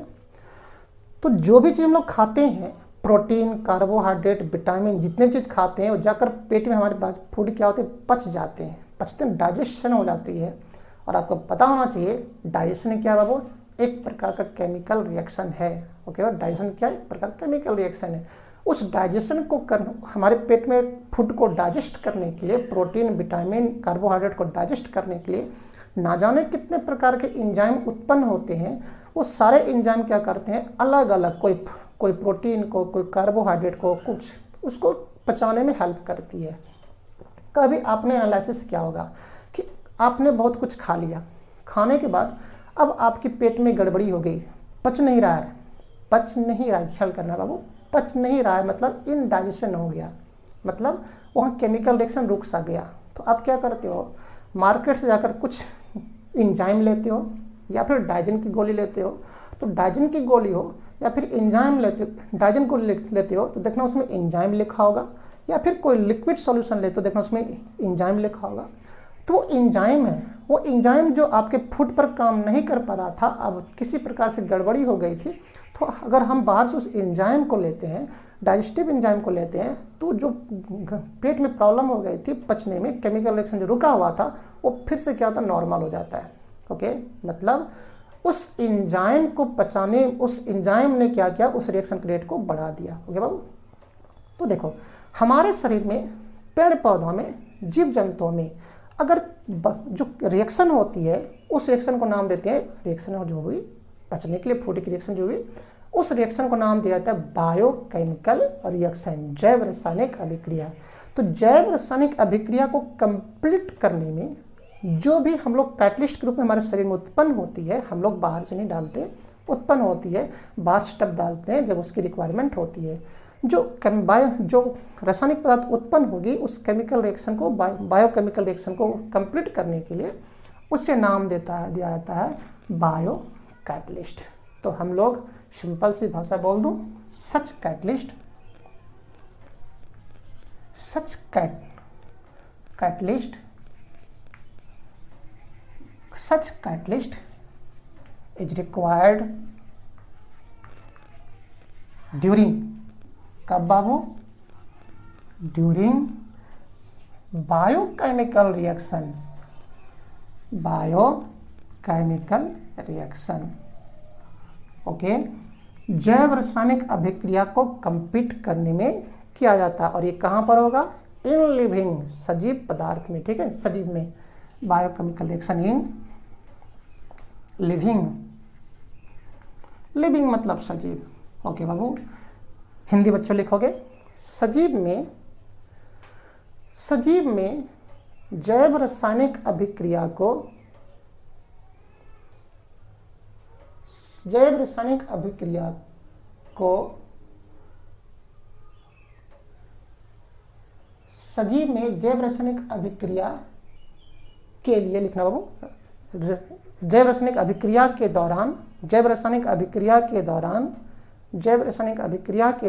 तो जो भी चीज़ हम लोग खाते हैं, प्रोटीन, कार्बोहाइड्रेट, विटामिन, जितने भी चीज़ खाते हैं वो जाकर पेट में हमारे फूड क्या होते हैं, पचते हैं, डाइजेशन हो जाती है। और आपको पता होना चाहिए डाइजेशन क्या है बाबू, एक प्रकार का केमिकल रिएक्शन है, ओके। डाइजेशन क्या है? एक प्रकार का केमिकल रिएक्शन है। उस डाइजेशन को हमारे पेट में फूड को डाइजेस्ट करने के लिए, प्रोटीन, विटामिन, कार्बोहाइड्रेट को डाइजेस्ट करने के लिए ना जाने कितने प्रकार के एंजाइम उत्पन्न होते हैं। वो सारे एंजाइम क्या करते हैं, अलग अलग, कोई प्रोटीन को, कोई कार्बोहाइड्रेट को, कुछ उसको पचाने में हेल्प करती है। कभी आपने एनालिसिस किया होगा कि आपने बहुत कुछ खा लिया, खाने के बाद अब आपके पेट में गड़बड़ी हो गई, पच नहीं रहा है, ख्याल करना बाबू, पच नहीं रहा है मतलब इनडाइजेशन हो गया, मतलब वहाँ केमिकल रिएक्शन रुक सा गया। तो आप क्या करते हो, मार्केट से जाकर कुछ एंजाइम लेते हो या फिर डाइजन की गोली लेते हो। तो डाइजन की गोली हो या फिर एंजाइम डाइजन गोली लेते हो तो देखना उसमें एंजाइम लिखा होगा, या फिर कोई लिक्विड सॉल्यूशन लेते हो देखना उसमें एंजाइम लिखा होगा। तो एंजाइम है, वो एंजाइम जो आपके फूड पर काम नहीं कर पा रहा था, अब किसी प्रकार से गड़बड़ी हो गई थी, तो अगर हम बाहर से उस एंजाइम को लेते हैं, डाइजेस्टिव एंजाइम को लेते हैं, तो जो पेट में प्रॉब्लम हो गई थी पचने में, केमिकल रिएक्शन जो रुका हुआ था, वो फिर से क्या होता है, नॉर्मल हो जाता है, ओके। मतलब उस एंजाइम को पचाने, उस एंजाइम ने क्या किया, उस रिएक्शन के रेट को बढ़ा दिया, ओके बाबू। तो देखो हमारे शरीर में, पेड़ पौधों में, जीव जंतुओं में अगर जो रिएक्शन होती है, उस रिएक्शन को नाम देते हैं, रिएक्शन जो हुई पचने के लिए फूड की रिएक्शन जो हुई, उस रिएक्शन को नाम दिया जाता है बायोकेमिकल रिएक्शन, जैव रासायनिक अभिक्रिया। तो जैव रासायनिक अभिक्रिया को कंप्लीट करने में जो भी हम लोग कैटलिस्ट के रूप में हमारे शरीर में उत्पन्न होती है, हम लोग बाहर से नहीं डालते, उत्पन्न होती है, बाहर से तब डालते हैं जब उसकी रिक्वायरमेंट होती है। जो रासायनिक पदार्थ उत्पन्न होगी, उस केमिकल रिएक्शन को, बायोकेमिकल रिएक्शन को कंप्लीट करने के लिए उसे नाम दिया जाता है बायो कैटलिस्ट। तो हम लोग सिंपल सी भाषा बोल दूं, सच कैटलिस्ट is required during, कब बाबू, ड्यूरिंग बायोकेमिकल रिएक्शन, ओके। जैव रासायनिक अभिक्रिया को कंप्लीट करने में किया जाता है, और ये कहाँ पर होगा, इन लिविंग, सजीव पदार्थ में, ठीक है, सजीव में। बायोकेमिकल रिएक्शन इन लिविंग मतलब सजीव, ओके बाबू। हिंदी बच्चों लिखोगे, सजीव में जैव रासायनिक अभिक्रिया को सजीव में जैव रासायनिक अभिक्रिया के लिए लिखना बाबू, जैव रासायनिक अभिक्रिया के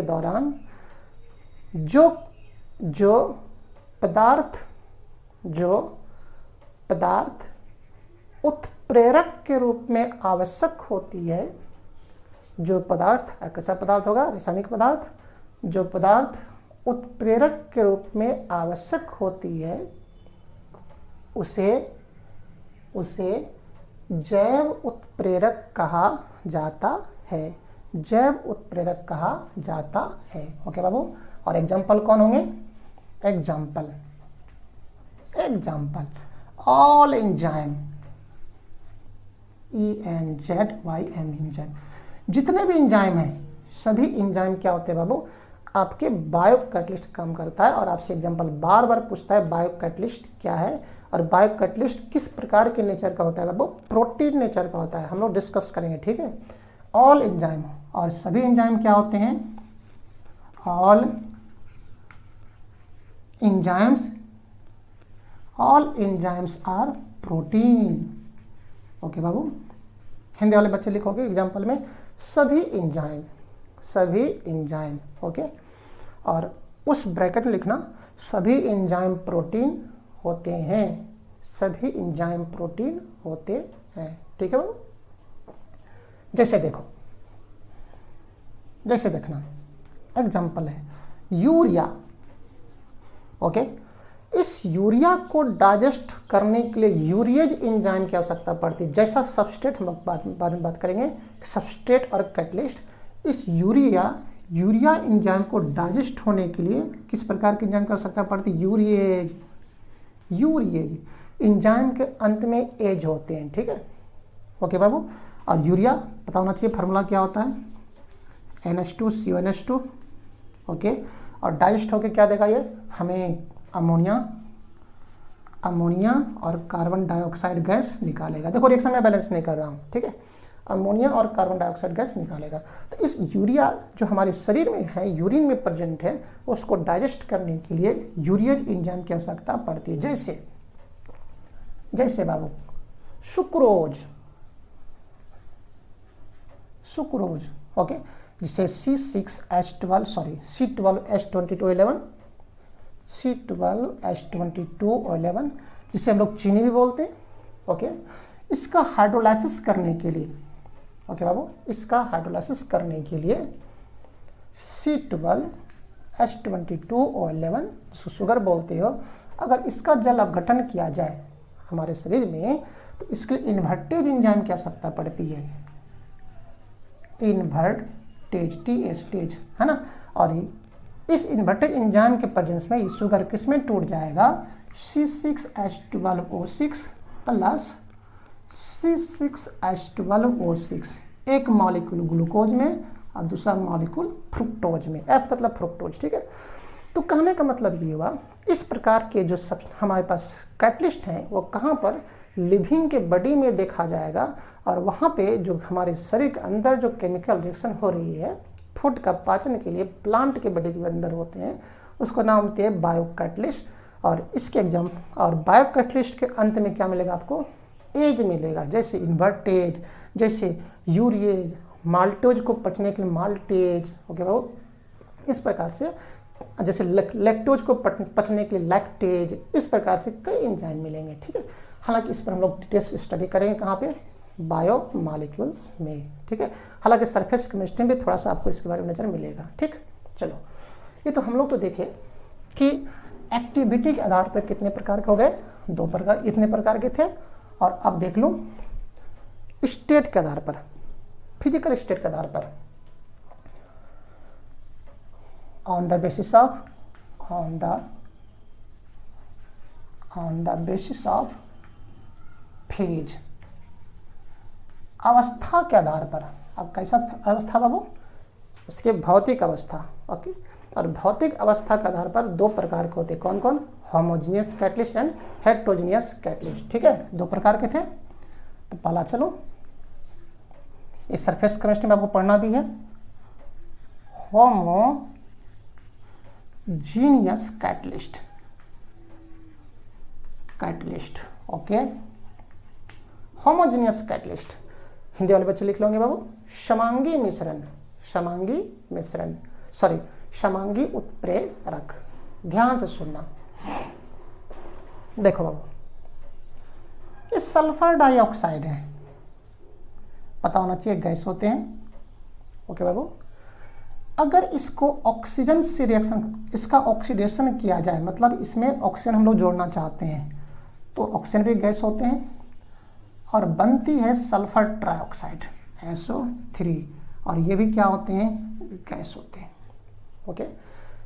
दौरान जो पदार्थ उत्प्रेरक के रूप में आवश्यक होती है, जो पदार्थ, कैसा पदार्थ होगा, रासायनिक पदार्थ, जो पदार्थ उत्प्रेरक के रूप में आवश्यक होती है, उसे जैव उत्प्रेरक कहा जाता है, ओके बाबू। और एग्जाम्पल कौन होंगे, example all enzyme ENZYM enzyme. जितने भी एंजाइम हैं सभी एंजाइम क्या होते हैं बाबू, आपके बायो कैटलिस्ट काम करता है। और आपसे एग्जांपल बार बार पूछता है बायो कैटलिस्ट क्या है और बायो कैटलिस्ट किस प्रकार के नेचर का होता है बाबू, प्रोटीन नेचर का होता है। हम लोग डिस्कस करेंगे, ठीक है। ऑल एंजाइम, और सभी एंजाइम क्या होते हैं, all enzymes are protein. Okay बाबू, हिंदी वाले बच्चे लिखोगे एग्जाम्पल में सभी एंजाइम, ओके। और उस ब्रैकेट में लिखना सभी एंजाइम प्रोटीन होते हैं, सभी एंजाइम प्रोटीन होते हैं, ठीक है बाबू। जैसे देखना एग्जाम्पल है यूरिया, ओके। इस यूरिया को डाइजेस्ट करने के लिए यूरिएज एंजाइम की आवश्यकता पड़ती है। जैसा सबस्ट्रेट हम बाद में बात करेंगे, सबस्ट्रेट और कैटलिस्ट। इस यूरिया एंजाइम को डाइजेस्ट होने के लिए किस प्रकार के एंजाइम की आवश्यकता पड़ती है, यूरिएज एंजाइम के अंत में एज होते हैं, ठीक है। ओके बाबू, और यूरिया पता होना चाहिए फार्मूला क्या होता है, NH2CONH2, ओके। और डाइजेस्ट होकर क्या देगा ये हमें, अमोनिया और कार्बन डाइऑक्साइड गैस निकालेगा। देखो रिएक्शन में बैलेंस नहीं कर रहा हूँ, ठीक है। अमोनिया और कार्बन डाइऑक्साइड गैस निकालेगा। तो इस यूरिया जो हमारे शरीर में है, यूरिन में प्रेजेंट है, उसको डाइजेस्ट करने के लिए यूरिएज एंजाइम की आवश्यकता पड़ती है। जैसे बाबू सुक्रोज, ओके, जिसे C12H2211 जिसे हम लोग चीनी भी बोलते हैं, ओके। इसका हाइड्रोलाइसिस करने के लिए, ओके बाबू, इसका हाइड्रोलाइसिस करने के लिए C12H22O11 जिसको शुगर बोलते हो, अगर इसका जल अपघटन किया जाए हमारे शरीर में तो इसके लिए इन्वर्टेज एंजाइम की आवश्यकता पड़ती है, इन्वर्टेज TH, है ना। और इस इन्वर्टेज एंजाइम के प्रेजेंस में ये शुगर किस में टूट जाएगा, C6H12O6 प्लस C6H12O6, एक मॉलिक्यूल ग्लूकोज में और दूसरा मॉलिक्यूल फ्रुक्टोज में, F मतलब फ्रुक्टोज, ठीक है। तो कहने का मतलब ये हुआ, इस प्रकार के जो सब हमारे पास कैटलिस्ट हैं वो कहाँ पर, लिविंग के बॉडी में देखा जाएगा। और वहाँ पे जो हमारे शरीर के अंदर जो केमिकल रिएक्शन हो रही है फूड का पाचन के लिए, प्लांट के बॉडी के अंदर होते हैं, उसको नाम होते हैं बायो कैटलिस्ट। और इसके एग्जाम और बायो कैटलिस्ट के अंत में क्या मिलेगा आपको, एज मिलेगा, जैसे इन्वर्टेज, जैसे यूरिएज, माल्टोज को पचने के लिए माल्टेज, ओके बाबू। इस प्रकार से जैसे लैक्टोज को पचने के लिए लैक्टेज, इस प्रकार से कई एंजाइम मिलेंगे, ठीक है। हालांकि इस पर हम लोग डिटेल्स स्टडी करेंगे कहाँ पे, बायो मॉलिक्यूल्स में, ठीक है। हालांकि सरफेस केमिस्ट्री में भी थोड़ा सा आपको इसके बारे में नजर मिलेगा, ठीक। चलो, ये तो हम लोग तो देखे कि एक्टिविटी के आधार पर कितने प्रकार के हो गए, 2 प्रकार, इतने प्रकार के थे। और अब देख लो स्टेट के आधार पर, फिजिकल स्टेट के आधार पर, on the basis of phase, अवस्था के आधार पर। अब कैसा अवस्था बाबू, उसके भौतिक अवस्था, ओके। और भौतिक अवस्था के आधार पर 2 प्रकार के होते हैं, कौन कौन, homogeneous catalyst and heterogeneous catalyst, ठीक है। 2 प्रकार के थे। तो पहला चलो, इस सरफेस केमिस्ट्री में आपको पढ़ना भी है, homogeneous catalyst, okay. Homogeneous catalyst Hindi वाले बच्चे लिख लेंगे बाबू, समांगी उत्प्रेरक। ध्यान से सुनना, देखो बाबू, ये सल्फर डाइऑक्साइड है, पता होना चाहिए गैस होते हैं, ओके बाबू। अगर इसको ऑक्सीजन से इसका ऑक्सीडेशन किया जाए, मतलब इसमें ऑक्सीजन हम लोग जोड़ना चाहते हैं, तो ऑक्सीजन भी गैस होते हैं और बनती है सल्फर ट्राइऑक्साइड SO3, और ये भी क्या होते हैं, गैस होते हैं, ओके।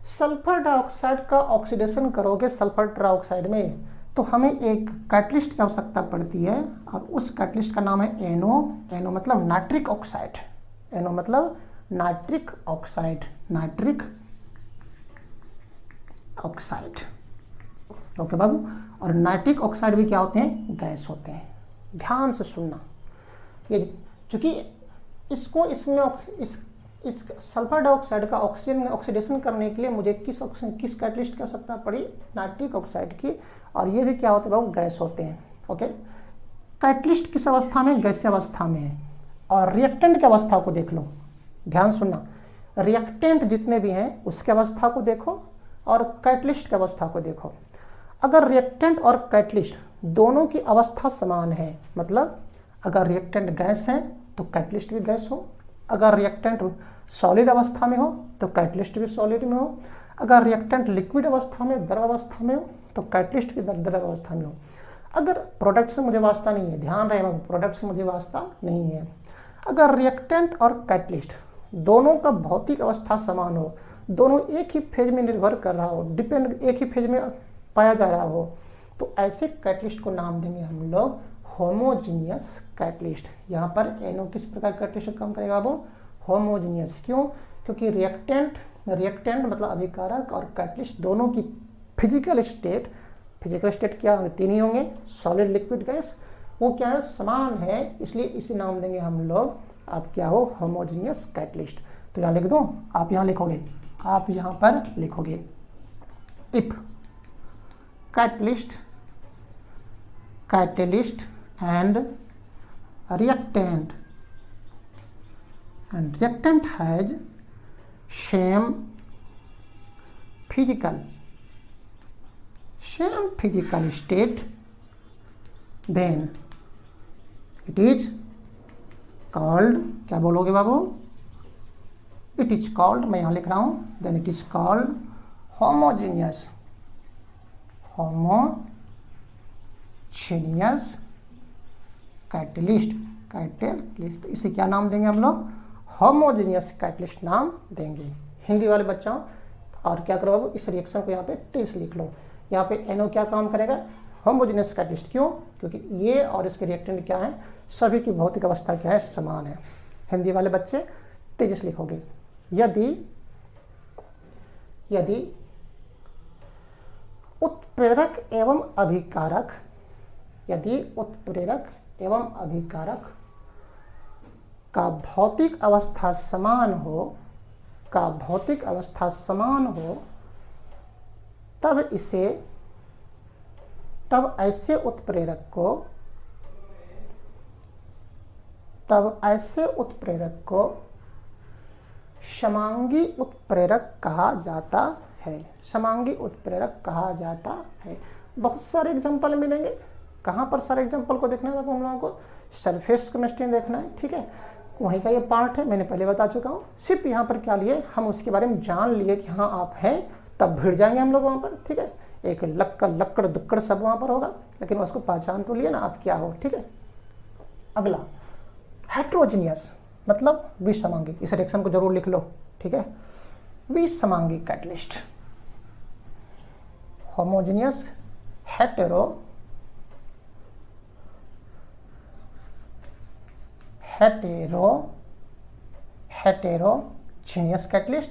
सल्फर डाइऑक्साइड का ऑक्सीडेशन करोगे सल्फर ट्राइऑक्साइड में तो तो हमें एक कैटलिस्ट की आवश्यकता पड़ती है और उस कैटलिस्ट का नाम है एनो। एनो मतलब नाइट्रिक ऑक्साइड। एनो मतलब nitric oxide. Nitric oxide, okay बाबू। और नाइट्रिक ऑक्साइड भी क्या होते हैं? गैस होते हैं। ध्यान से सुनना, ये चूंकि इसको इसमें इस सल्फर डाइऑक्साइड का ऑक्सीजन में ऑक्सीडेशन करने के लिए मुझे किस कैटलिस्ट की आवश्यकता पड़ी? नाइट्रिक ऑक्साइड की। और ये भी क्या होते हैं बाबू? गैस होते हैं, ओके। कैटलिस्ट किस अवस्था में? गैसीय अवस्था में है। और रिएक्टेंट की अवस्था को देख लो, ध्यान सुनना। रिएक्टेंट जितने भी हैं उसकी अवस्था को देखो और कैटलिस्ट की अवस्था को देखो। अगर रिएक्टेंट और कैटलिस्ट दोनों की अवस्था समान है, मतलब अगर रिएक्टेंट गैस है तो कैटलिस्ट भी गैस हो, अगर रिएक्टेंट सॉलिड अवस्था में हो तो कैटलिस्ट भी सॉलिड में हो, अगर रिएक्टेंट लिक्विड अवस्था में द्रव अवस्था में हो तो कैटलिस्ट भी द्रव अवस्था में हो। अगर प्रोडक्ट से मुझे वास्ता नहीं है, ध्यान रहेगा, प्रोडक्ट से मुझे वास्ता नहीं है। अगर रिएक्टेंट और कैटलिस्ट दोनों का भौतिक अवस्था समान हो, दोनों एक ही फेज में निर्भर कर रहा हो, डिपेंड एक ही फेज में पाया जा रहा हो, तो ऐसे कैटलिस्ट को नाम देंगे हम लोग होमोजीनियस कैटलिस्ट। यहाँ पर एनो किस प्रकार कैटलिस्ट काम करेगा वो? होमोजीनियस। क्यों? क्योंकि रिएक्टेंट मतलब अभिकारक और कैटलिस्ट दोनों की फिजिकल स्टेट क्या होंगे? तीन ही होंगे, सॉलिड लिक्विड गैस, वो क्या है? समान है, इसलिए इसे नाम देंगे हम लोग आप क्या हो? Homogeneous catalyst. तो यहाँ लिख दो, आप यहाँ लिखोगे, आप यहाँ पर लिखोगे if catalyst and reactant has same physical state, then it is called, क्या बोलोगे बाबू? It is called, मैं यहाँ लिख रहा हूँ, then it is called homogeneous catalyst. तो इसे क्या नाम देंगे हम लोग? होमोजेनियस कैटलिस्ट नाम देंगे। हिंदी वाले बच्चों, और क्या करो बाबू? इस रिएक्शन को यहाँ पे 30 लिख लो। यहाँ पे एनओ क्या काम करेगा? Homogeneous catalyst. क्यों? क्योंकि ये और इसके रिएक्टेंट क्या है? सभी की भौतिक अवस्था क्या है? समान है। हिंदी वाले बच्चे 23 लिखोगे। यदि उत्प्रेरक एवं अभिकारक, यदि उत्प्रेरक एवं अभिकारक का भौतिक अवस्था समान हो, तब ऐसे उत्प्रेरक को समांगी उत्प्रेरक कहा जाता है। समांगी उत्प्रेरक कहा जाता है। बहुत सारे एग्जांपल मिलेंगे। कहाँ पर सारे एग्जांपल को देखना है हम लोगों को? सरफेस केमिस्ट्री देखना है, ठीक है। वहीं का ये पार्ट है, मैंने पहले बता चुका हूँ। सिर्फ यहाँ पर क्या लिए, हम उसके बारे में जान लिए कि हाँ आप हैं, तब भिड़ जाएंगे हम लोग वहाँ पर, ठीक है। एक लक्कड़ दुक्कड़ सब वहाँ पर होगा, लेकिन उसको पहचान तो लिए ना आप क्या हो, ठीक है। अगला हेट्रोजीनियस मतलब विसमांगी। इस रिएक्शन को जरूर लिख लो, ठीक है। विसमांगी catalyst, homogeneous heterogeneous catalyst,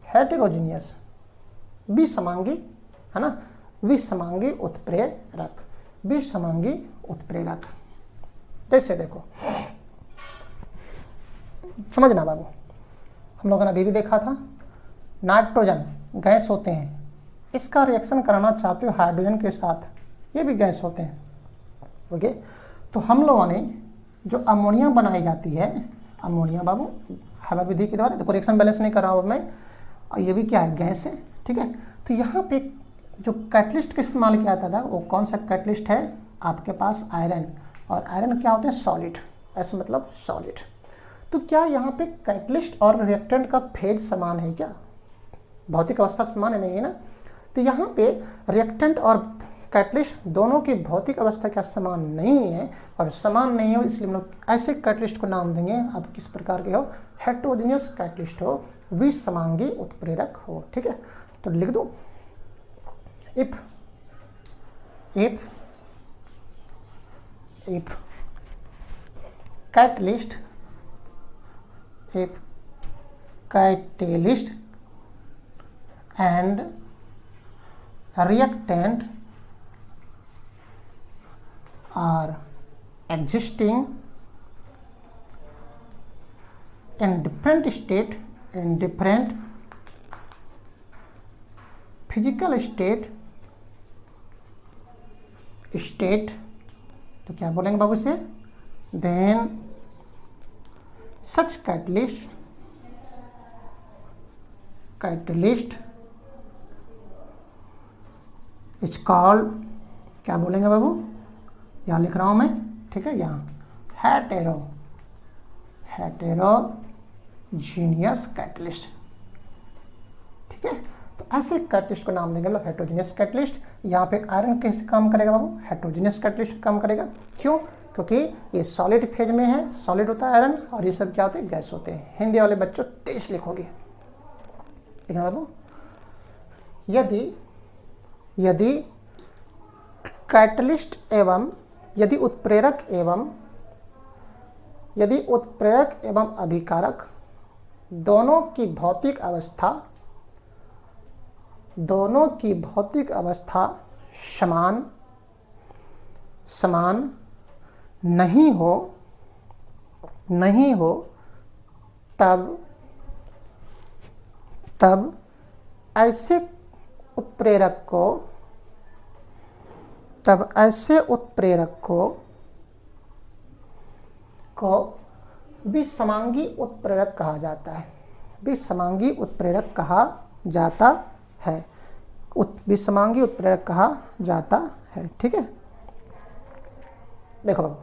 heterogeneous विसमांगी, है ना, विसमांगी उत्प्रेरक। जैसे देखो, समझना बाबू, हम लोगों ने अभी भी देखा था, नाइट्रोजन गैस होते हैं, इसका रिएक्शन कराना चाहते हो हाइड्रोजन के साथ, ये भी गैस होते हैं, ओके। तो हम लोगों ने जो अमोनिया बनाई जाती है, अमोनिया बाबू हवा विधि के द्वारा, देखो रिएक्शन बैलेंस नहीं कर रहा हूँ मैं, और ये भी क्या है? गैस है, ठीक है। तो यहाँ पे जो कैटलिस्ट का इस्तेमाल किया जाता था वो कौन सा कैटलिस्ट है? आपके पास आयरन, और आयरन क्या होते हैं? सॉलिड, ऐसा मतलब सॉलिड। तो क्या यहाँ पे कैटलिस्ट और रिएक्टेंट का फेज समान है क्या? भौतिक अवस्था समान है, नहीं है ना। तो यहाँ पे रिएक्टेंट और कैटलिस्ट दोनों की भौतिक अवस्था क्या समान नहीं है, और समान नहीं हो इसलिए हम लोग ऐसे कैटलिस्ट को नाम देंगे, आप किस प्रकार के हो? हेट्रोजीनियस कैटलिस्ट हो, विसमांगी उत्प्रेरक हो, ठीक है। तो लिख दो, if if catalyst and reactant are existing in different physical state, तो क्या बोलेंगे बाबू से, then such catalyst is called, क्या बोलेंगे बाबू, यहाँ लिख रहा हूँ मैं, ठीक है, यहाँ हेटेरोजीनियस कैटलिस्ट, ठीक है। तो ऐसे कैटलिस्ट को नाम देंगे हम लोग हेटेरोजीनियस कैटलिस्ट। यहाँ पे आयरन कैसे काम करेगा बाबू, हेटेरोजीनियस कैटलिस्ट काम करेगा। क्यों? क्योंकि ये सॉलिड फेज में है, सॉलिड होता है आयरन, और ये सब क्या होते हैं, गैस होते हैं। हिंदी वाले बच्चों तेज लिखोगे, ठीक है बाबू। यदि कैटलिस्ट एवं यदि उत्प्रेरक एवं अभिकारक दोनों की भौतिक अवस्था समान नहीं हो तब ऐसे उत्प्रेरक को विसमांगी उत्प्रेरक कहा जाता है। विसमांगी उत्प्रेरक कहा जाता है, ठीक है। देखो बाबू,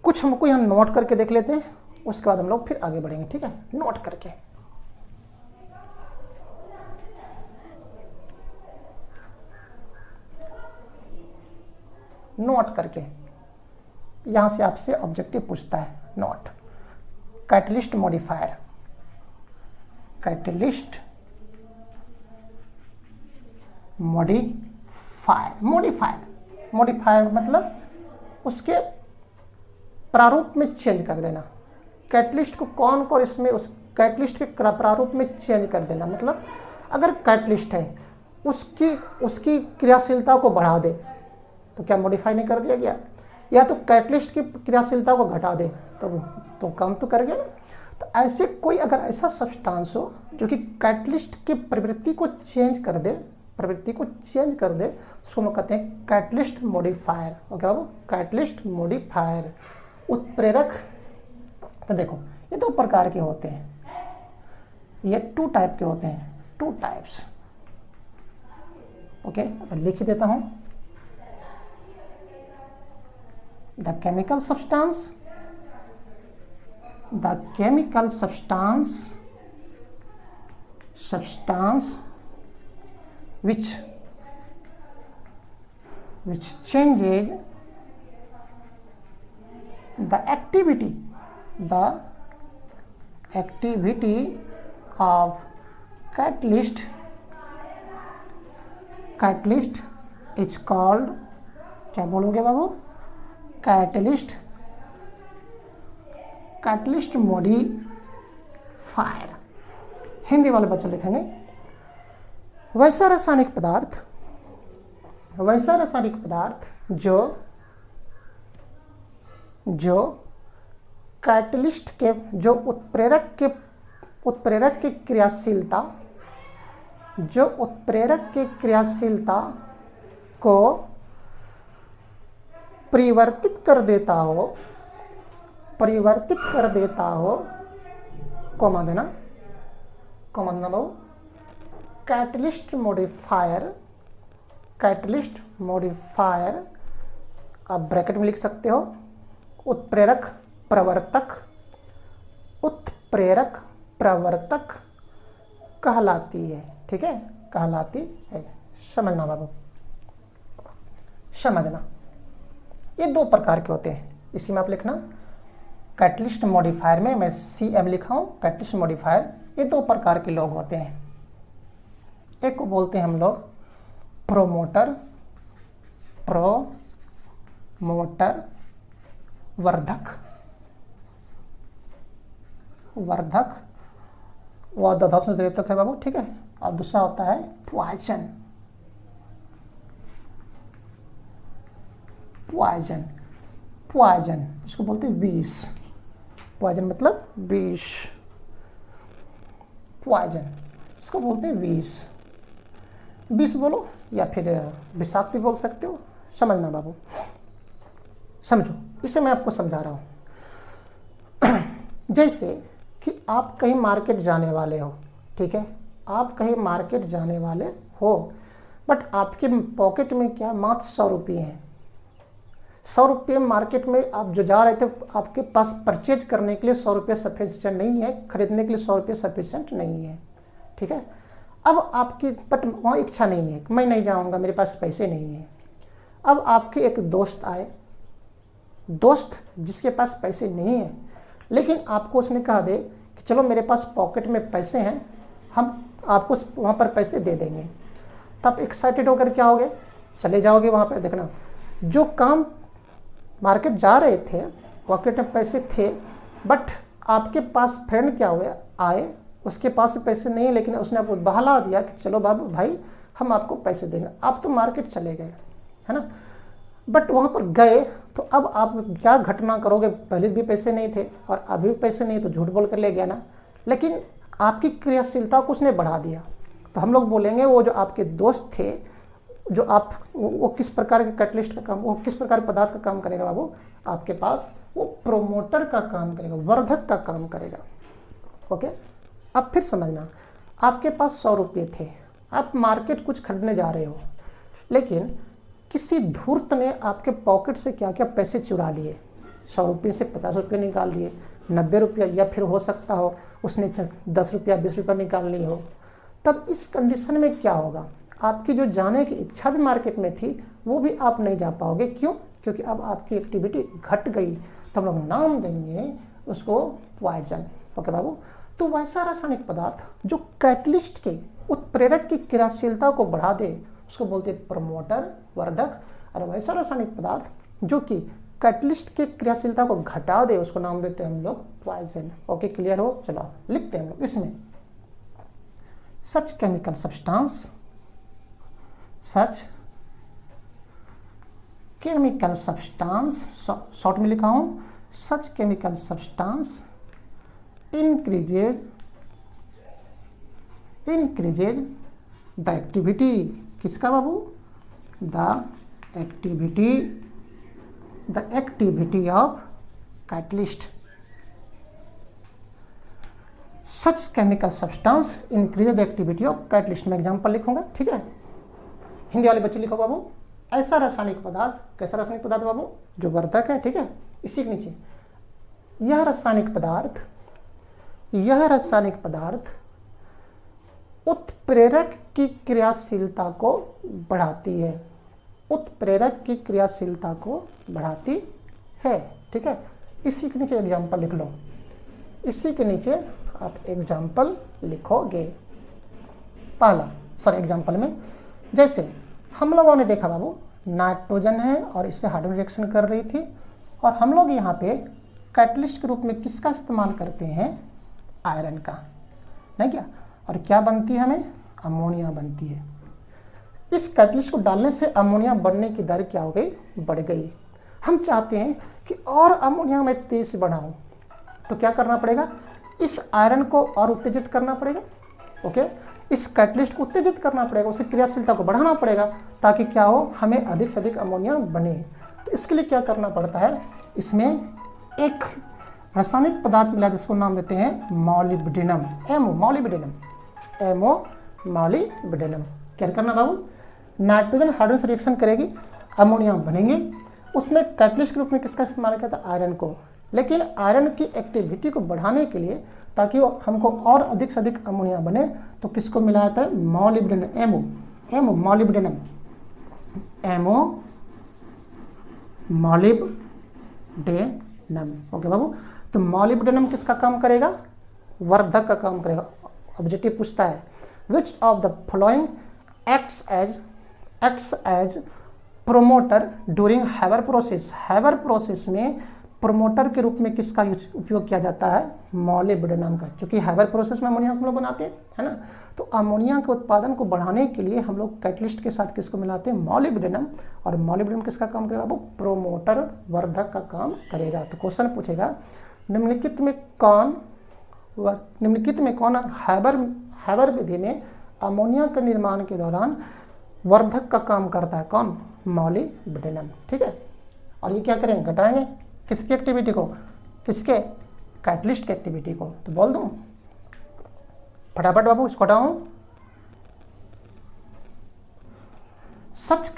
कुछ हमको यहाँ नोट करके देख लेते हैं, उसके बाद हम लोग फिर आगे बढ़ेंगे, ठीक है। नोट करके, यहां से आपसे ऑब्जेक्टिव पूछता है। नोट, कैटलिस्ट मॉडिफायर, मॉडिफायर मतलब उसके प्रारूप में चेंज कर देना। कैटलिस्ट को कौन इसमें उस कैटलिस्ट के प्रारूप में चेंज कर देना, मतलब अगर कैटलिस्ट है उसकी क्रियाशीलता को बढ़ा दे तो क्या मॉडिफाई नहीं कर दिया गया, या तो कैटलिस्ट की क्रियाशीलता को घटा दे तो काम तो कर गया ना। तो ऐसे कोई अगर ऐसा सब्सटेंस हो जो कि कैटलिस्ट की प्रवृत्ति को चेंज कर दे, उसको हम कहते हैं कैटलिस्ट मॉडिफायर। ओके बाबू, कैटलिस्ट मॉडिफायर। उत्प्रेरक, तो देखो ये दो प्रकार के होते हैं, ये 2 टाइप के होते हैं, 2 टाइप्स। ओके, लिख देता हूं। The chemical substance which changes the activity of catalyst is called, क्या बोलोगे बाबू, कैटलिस्ट मॉडिफायर। हिंदी वाले बच्चे लिखेंगे वैसा रासायनिक पदार्थ जो कैटलिस्ट के जो उत्प्रेरक के क्रियाशीलता को परिवर्तित कर देता हो, कॉमा देना बाबू। कैटलिस्ट मॉडिफायर आप ब्रैकेट में लिख सकते हो। उत्प्रेरक प्रवर्तक कहलाती है, ठीक है, कहलाती है। समझना बाबू, समझना। ये 2 प्रकार के होते हैं, इसी में आप लिखना कैटलिस्ट मॉडिफायर में मैं CM लिखा हूं, कैटलिस्ट मॉडिफायर। ये 2 प्रकार के लोग होते हैं, एक को बोलते हैं हम लोग प्रोमोटर प्रोमोटर वर्धक, वर्धक वो धातु से तक है बाबू, ठीक है। और दूसरा होता है पॉइजन, पॉइजन, पॉइजन इसको बोलते हैं विष, पॉइजन मतलब विष, पॉइजन इसको बोलते हैं विष, विष बोलो या फिर विषाक्ति बोल सकते हो, समझना बाबू, समझो इसे मैं आपको समझा रहा हूं। जैसे कि आप कहीं मार्केट जाने वाले हो, ठीक है, आप कहीं मार्केट जाने वाले हो, बट आपके पॉकेट में क्या मात्र 100 रुपये हैं। 100 रुपये मार्केट में आप जो जा रहे थे, आपके पास परचेज करने के लिए 100 रुपये सफिशिएंट नहीं है, खरीदने के लिए 100 रुपये सफिशिएंट नहीं है, ठीक है। अब आपकी बट वहाँ इच्छा नहीं है, मैं नहीं जाऊँगा, मेरे पास पैसे नहीं है। अब आपके एक दोस्त आए, दोस्त जिसके पास पैसे नहीं है, लेकिन आपको उसने कहा दे कि चलो मेरे पास पॉकेट में पैसे हैं, हम आपको वहाँ पर पैसे दे देंगे। तब एक्साइटेड होकर क्या होगे, चले जाओगे वहाँ पर। देखना, जो काम मार्केट जा रहे थे, पॉकेट में पैसे थे, बट आपके पास फ्रेंड क्या हुए, आए, उसके पास पैसे नहीं है, लेकिन उसने आपको बहला दिया कि चलो बाबू भाई हम आपको पैसे देंगे। आप तो मार्केट चले गए, है ना, बट वहाँ पर गए तो अब आप क्या घटना करोगे, पहले भी पैसे नहीं थे और अभी भी पैसे नहीं, तो झूठ बोल कर ले गया ना, लेकिन आपकी क्रियाशीलता को उसने बढ़ा दिया। तो हम लोग बोलेंगे वो जो आपके दोस्त थे, जो आप वो किस प्रकार के कैटलिस्ट का काम, वो किस प्रकार के पदार्थ का काम करेगा बाबू, आपके पास वो प्रोमोटर का काम करेगा, वर्धक का काम करेगा। ओके, अब फिर समझना, आपके पास 100 रुपये थे, आप मार्केट कुछ खरीदने जा रहे हो, लेकिन किसी धूर्त ने आपके पॉकेट से क्या क्या पैसे चुरा लिए, 100 रुपये से 50 रुपये निकाल लिए, 90 रुपया, या फिर हो सकता हो उसने 10 रुपया 20 रुपया निकाल ली हो। तब इस कंडीशन में क्या होगा, आपकी जो जाने की इच्छा भी मार्केट में थी वो भी आप नहीं जा पाओगे। क्यों? क्योंकि अब आपकी एक्टिविटी घट गई। तो हम लोग नाम देंगे उसको पॉइजन। ओके बाबू, तो वैसा रासायनिक पदार्थ जो कैटलिस्ट के उत्प्रेरक की क्रियाशीलता को बढ़ा दे उसको बोलते हैं प्रमोटर, वर्धक। और वैसा रासायनिक पदार्थ जो कि कैटलिस्ट की क्रियाशीलता को घटा दे उसको नाम देते हैं हम लोग पॉइजन। ओके, क्लियर हो? चलो लिखते हैं हम लोग इसमें, such chemical substance, such chemical substance, short में लिखा हूं, such chemical substance increases the activity, किसका बाबू? The activity of catalyst. Such chemical substance increase the activity of catalyst. मैं एग्जाम्पल लिखूंगा, ठीक है। हिंदी वाले बच्चे लिखो बाबू, ऐसा रासायनिक पदार्थ, कैसा रासायनिक पदार्थ बाबू? जो वर्धक है, ठीक है। इसी के नीचे यह रासायनिक पदार्थ उत्प्रेरक की क्रियाशीलता को बढ़ाती है, उत्प्रेरक की क्रियाशीलता को बढ़ाती है, ठीक है। इसी के नीचे एग्जाम्पल लिख लो, इसी के नीचे आप एग्जाम्पल लिखोगे। पहला एग्जाम्पल में जैसे हम लोगों ने देखा बाबू, नाइट्रोजन है और इससे हाइड्रोजन रिएक्शन कर रही थी, और हम लोग यहाँ पे कैटलिस्ट के रूप में किसका इस्तेमाल करते हैं? आयरन का, नहीं क्या? और क्या बनती है हमें? अमोनिया बनती है। इस कैटलिस्ट को डालने से अमोनिया बढ़ने की दर क्या हो गई? बढ़ गई। हम चाहते हैं कि और अमोनिया में तेज बढ़ाऊं, तो क्या करना पड़ेगा? इस आयरन को और उत्तेजित करना पड़ेगा। ओके, इस कैटलिस्ट को उत्तेजित करना पड़ेगा, उसे क्रियाशीलता को बढ़ाना पड़ेगा, ताकि क्या हो, हमें अधिक से अधिक अमोनिया बने। तो इसके लिए क्या करना पड़ता है? इसमें एक रासायनिक पदार्थ मिला जिसको नाम देते हैं मॉलिब्डेनम, मॉलिब्डेनम। क्या करना बाबू? नाइट्रोजन हाइड्रोजन से रिएक्शन करेगी, अमोनिया बनेंगे, उसमें कैटलिस्ट के रूप में किसका इस्तेमाल किया था? आयरन को। लेकिन आयरन की एक्टिविटी को बढ़ाने के लिए, ताकि हमको और अधिक से अधिक अमोनिया बने, तो किसको मिलाया था? Molybdenum, molybdenum. ओके बाबू, तो मॉलिब्डेनम किसका काम करेगा? वर्धक का काम करेगा। ऑब्जेक्टिव पूछता है which of the following acts as promoter during Haber process. Haber process में प्रोमोटर के रूप में किसका उपयोग किया जाता है? मॉलिब्डेनम का। क्योंकि हैवर प्रोसेस में अमोनिया को हम लोग बनाते हैं, है ना, तो अमोनिया के उत्पादन को बढ़ाने के लिए हम लोग कैटलिस्ट के साथ किसको मिलाते हैं? मॉलिब्डेनम। और मॉलिब्डेनम किसका काम करेगा? वो प्रोमोटर वर्धक का काम करेगा। तो क्वेश्चन पूछेगा निम्नलिखित में कौन हैवर विधि में अमोनिया के निर्माण के दौरान वर्धक का काम करता है? कौन? मॉलिब्डेनम। ठीक है, और ये क्या करेंगे? घटाएंगे किसकी एक्टिविटी को? किसके? कैटलिस्ट की एक्टिविटी को। तो बोल दूं फटाफट बाबू, इसको हटाऊं। सच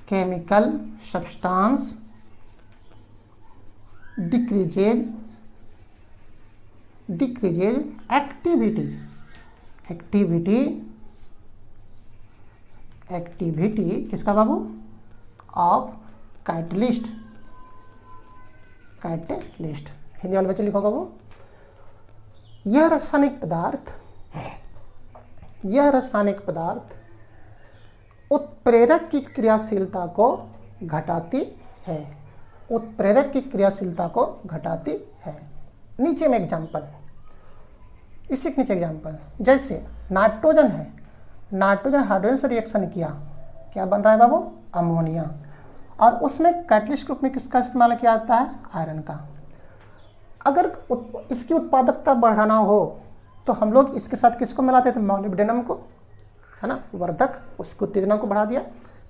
केमिकल सब्सटेंस डिक्रीजेज एक्टिविटी किसका बाबू? Of catalyst. हिंदी वाले बच्चे लिखो बाबू। यह रासायनिक पदार्थ उत्प्रेरक की क्रियाशीलता को घटाती है। नीचे में एग्जाम्पल, इसी के नीचे एग्जाम्पल, जैसे नाइट्रोजन है, नाइट्रोजन हाइड्रोजन से रिएक्शन किया, क्या बन रहा है बाबू? अमोनिया। और उसमें कैटलिस्ट के रूप में किसका इस्तेमाल किया जाता है? आयरन का। अगर इसकी उत्पादकता बढ़ाना हो तो हम लोग इसके साथ किसको मिलाते थे? मॉलिब्डेनम को, है ना, वर्धक, उसकी उत्तेजना को बढ़ा दिया।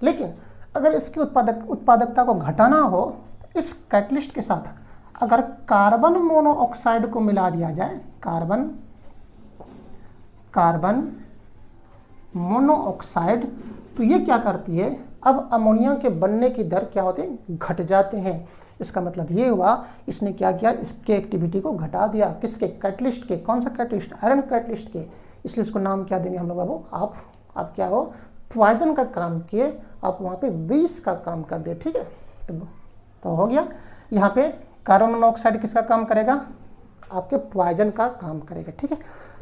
लेकिन अगर इसकी उत्पादकता को घटाना हो, इस कैटलिस्ट के साथ अगर कार्बन मोनोऑक्साइड को मिला दिया जाए, कार्बन मोनोऑक्साइड, तो ये क्या करती है? अब अमोनिया के बनने की दर क्या होते हैं? घट जाते हैं। इसका मतलब ये हुआ इसने क्या किया? इसके एक्टिविटी को घटा दिया। किसके? कैटलिस्ट के। कौन सा कैटलिस्ट? आयरन कैटलिस्ट के। इसलिए इसको नाम क्या देंगे हम लोग बाबू? आप क्या हो? पॉइजन का काम किए, आप वहाँ पे विष का काम कर दिए। ठीक है, तो हो गया। यहाँ पे कार्बन मोनोऑक्साइड किसका काम करेगा? आपके पॉइजन का काम करेगा। ठीक है,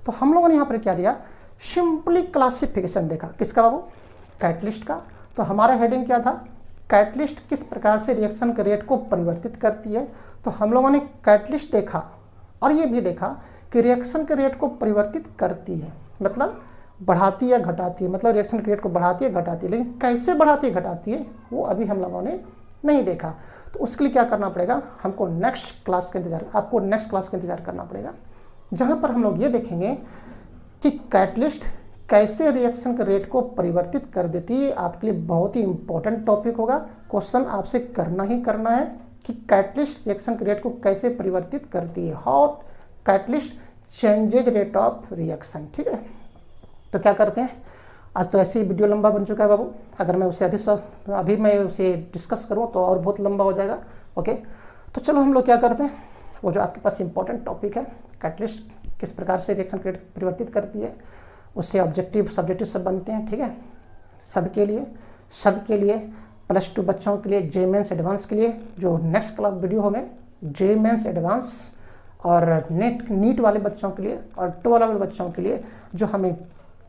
तो हम लोगों ने यहाँ पर क्या दिया? सिंपली क्लासिफिकेशन देखा। किसका बाबू? कैटलिस्ट का। तो हमारा हेडिंग क्या था? कैटलिस्ट किस प्रकार से रिएक्शन के रेट को परिवर्तित करती है। तो हम लोगों ने कैटलिस्ट देखा और ये भी देखा कि रिएक्शन के रेट को परिवर्तित करती है, मतलब बढ़ाती है घटाती है, मतलब रिएक्शन के रेट को बढ़ाती है घटाती है। लेकिन कैसे बढ़ाती है घटाती है वो अभी हम लोगों ने नहीं देखा। तो उसके लिए क्या करना पड़ेगा? हमको आपको नेक्स्ट क्लास का इंतजार करना पड़ेगा, जहाँ पर हम लोग ये देखेंगे कि कैटलिस्ट कैसे रिएक्शन के रेट को परिवर्तित कर देती है। आपके लिए बहुत ही इंपॉर्टेंट टॉपिक होगा। क्वेश्चन आपसे करना ही करना है कि कैटलिस्ट रिएक्शन के रेट को कैसे परिवर्तित करती है। How catalyst changes rate of reaction. ठीक है, तो क्या करते हैं, आज तो ऐसे ही वीडियो लंबा बन चुका है बाबू। अगर मैं उसे अभी मैं उसे डिस्कस करूँ तो और बहुत लंबा हो जाएगा। ओके, तो चलो हम लोग क्या करते हैं, वो जो आपके पास इंपॉर्टेंट टॉपिक है, कैटलिस्ट किस प्रकार से रिएक्शन के रेट परिवर्तित करती है, उससे ऑब्जेक्टिव सब्जेक्टिव सब बनते हैं। ठीक है, सबके लिए +2 बच्चों के लिए, जे मेंस एडवांस के लिए जो नेक्स्ट क्लास वीडियो होंगे, जे मेंस एडवांस और नीट वाले बच्चों के लिए और 12 वाले बच्चों के लिए जो हमें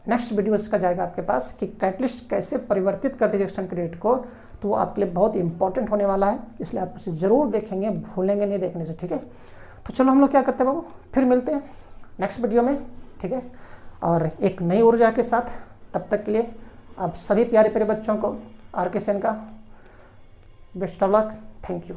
नेक्स्ट वीडियो इसका जाएगा आपके पास कि कैटलिस्ट कैसे परिवर्तित करती है रिएक्शन के रेट को। तो वो आपके लिए बहुत ही इंपॉर्टेंट होने वाला है, इसलिए आप उसे ज़रूर देखेंगे, भूलेंगे नहीं देखने से। ठीक है, तो चलो हम लोग क्या करते हैं बाबू, फिर मिलते हैं नेक्स्ट वीडियो में। ठीक है, और एक नई ऊर्जा के साथ। तब तक के लिए आप सभी प्यारे प्यारे बच्चों को RK सेन का best of luck. Thank you.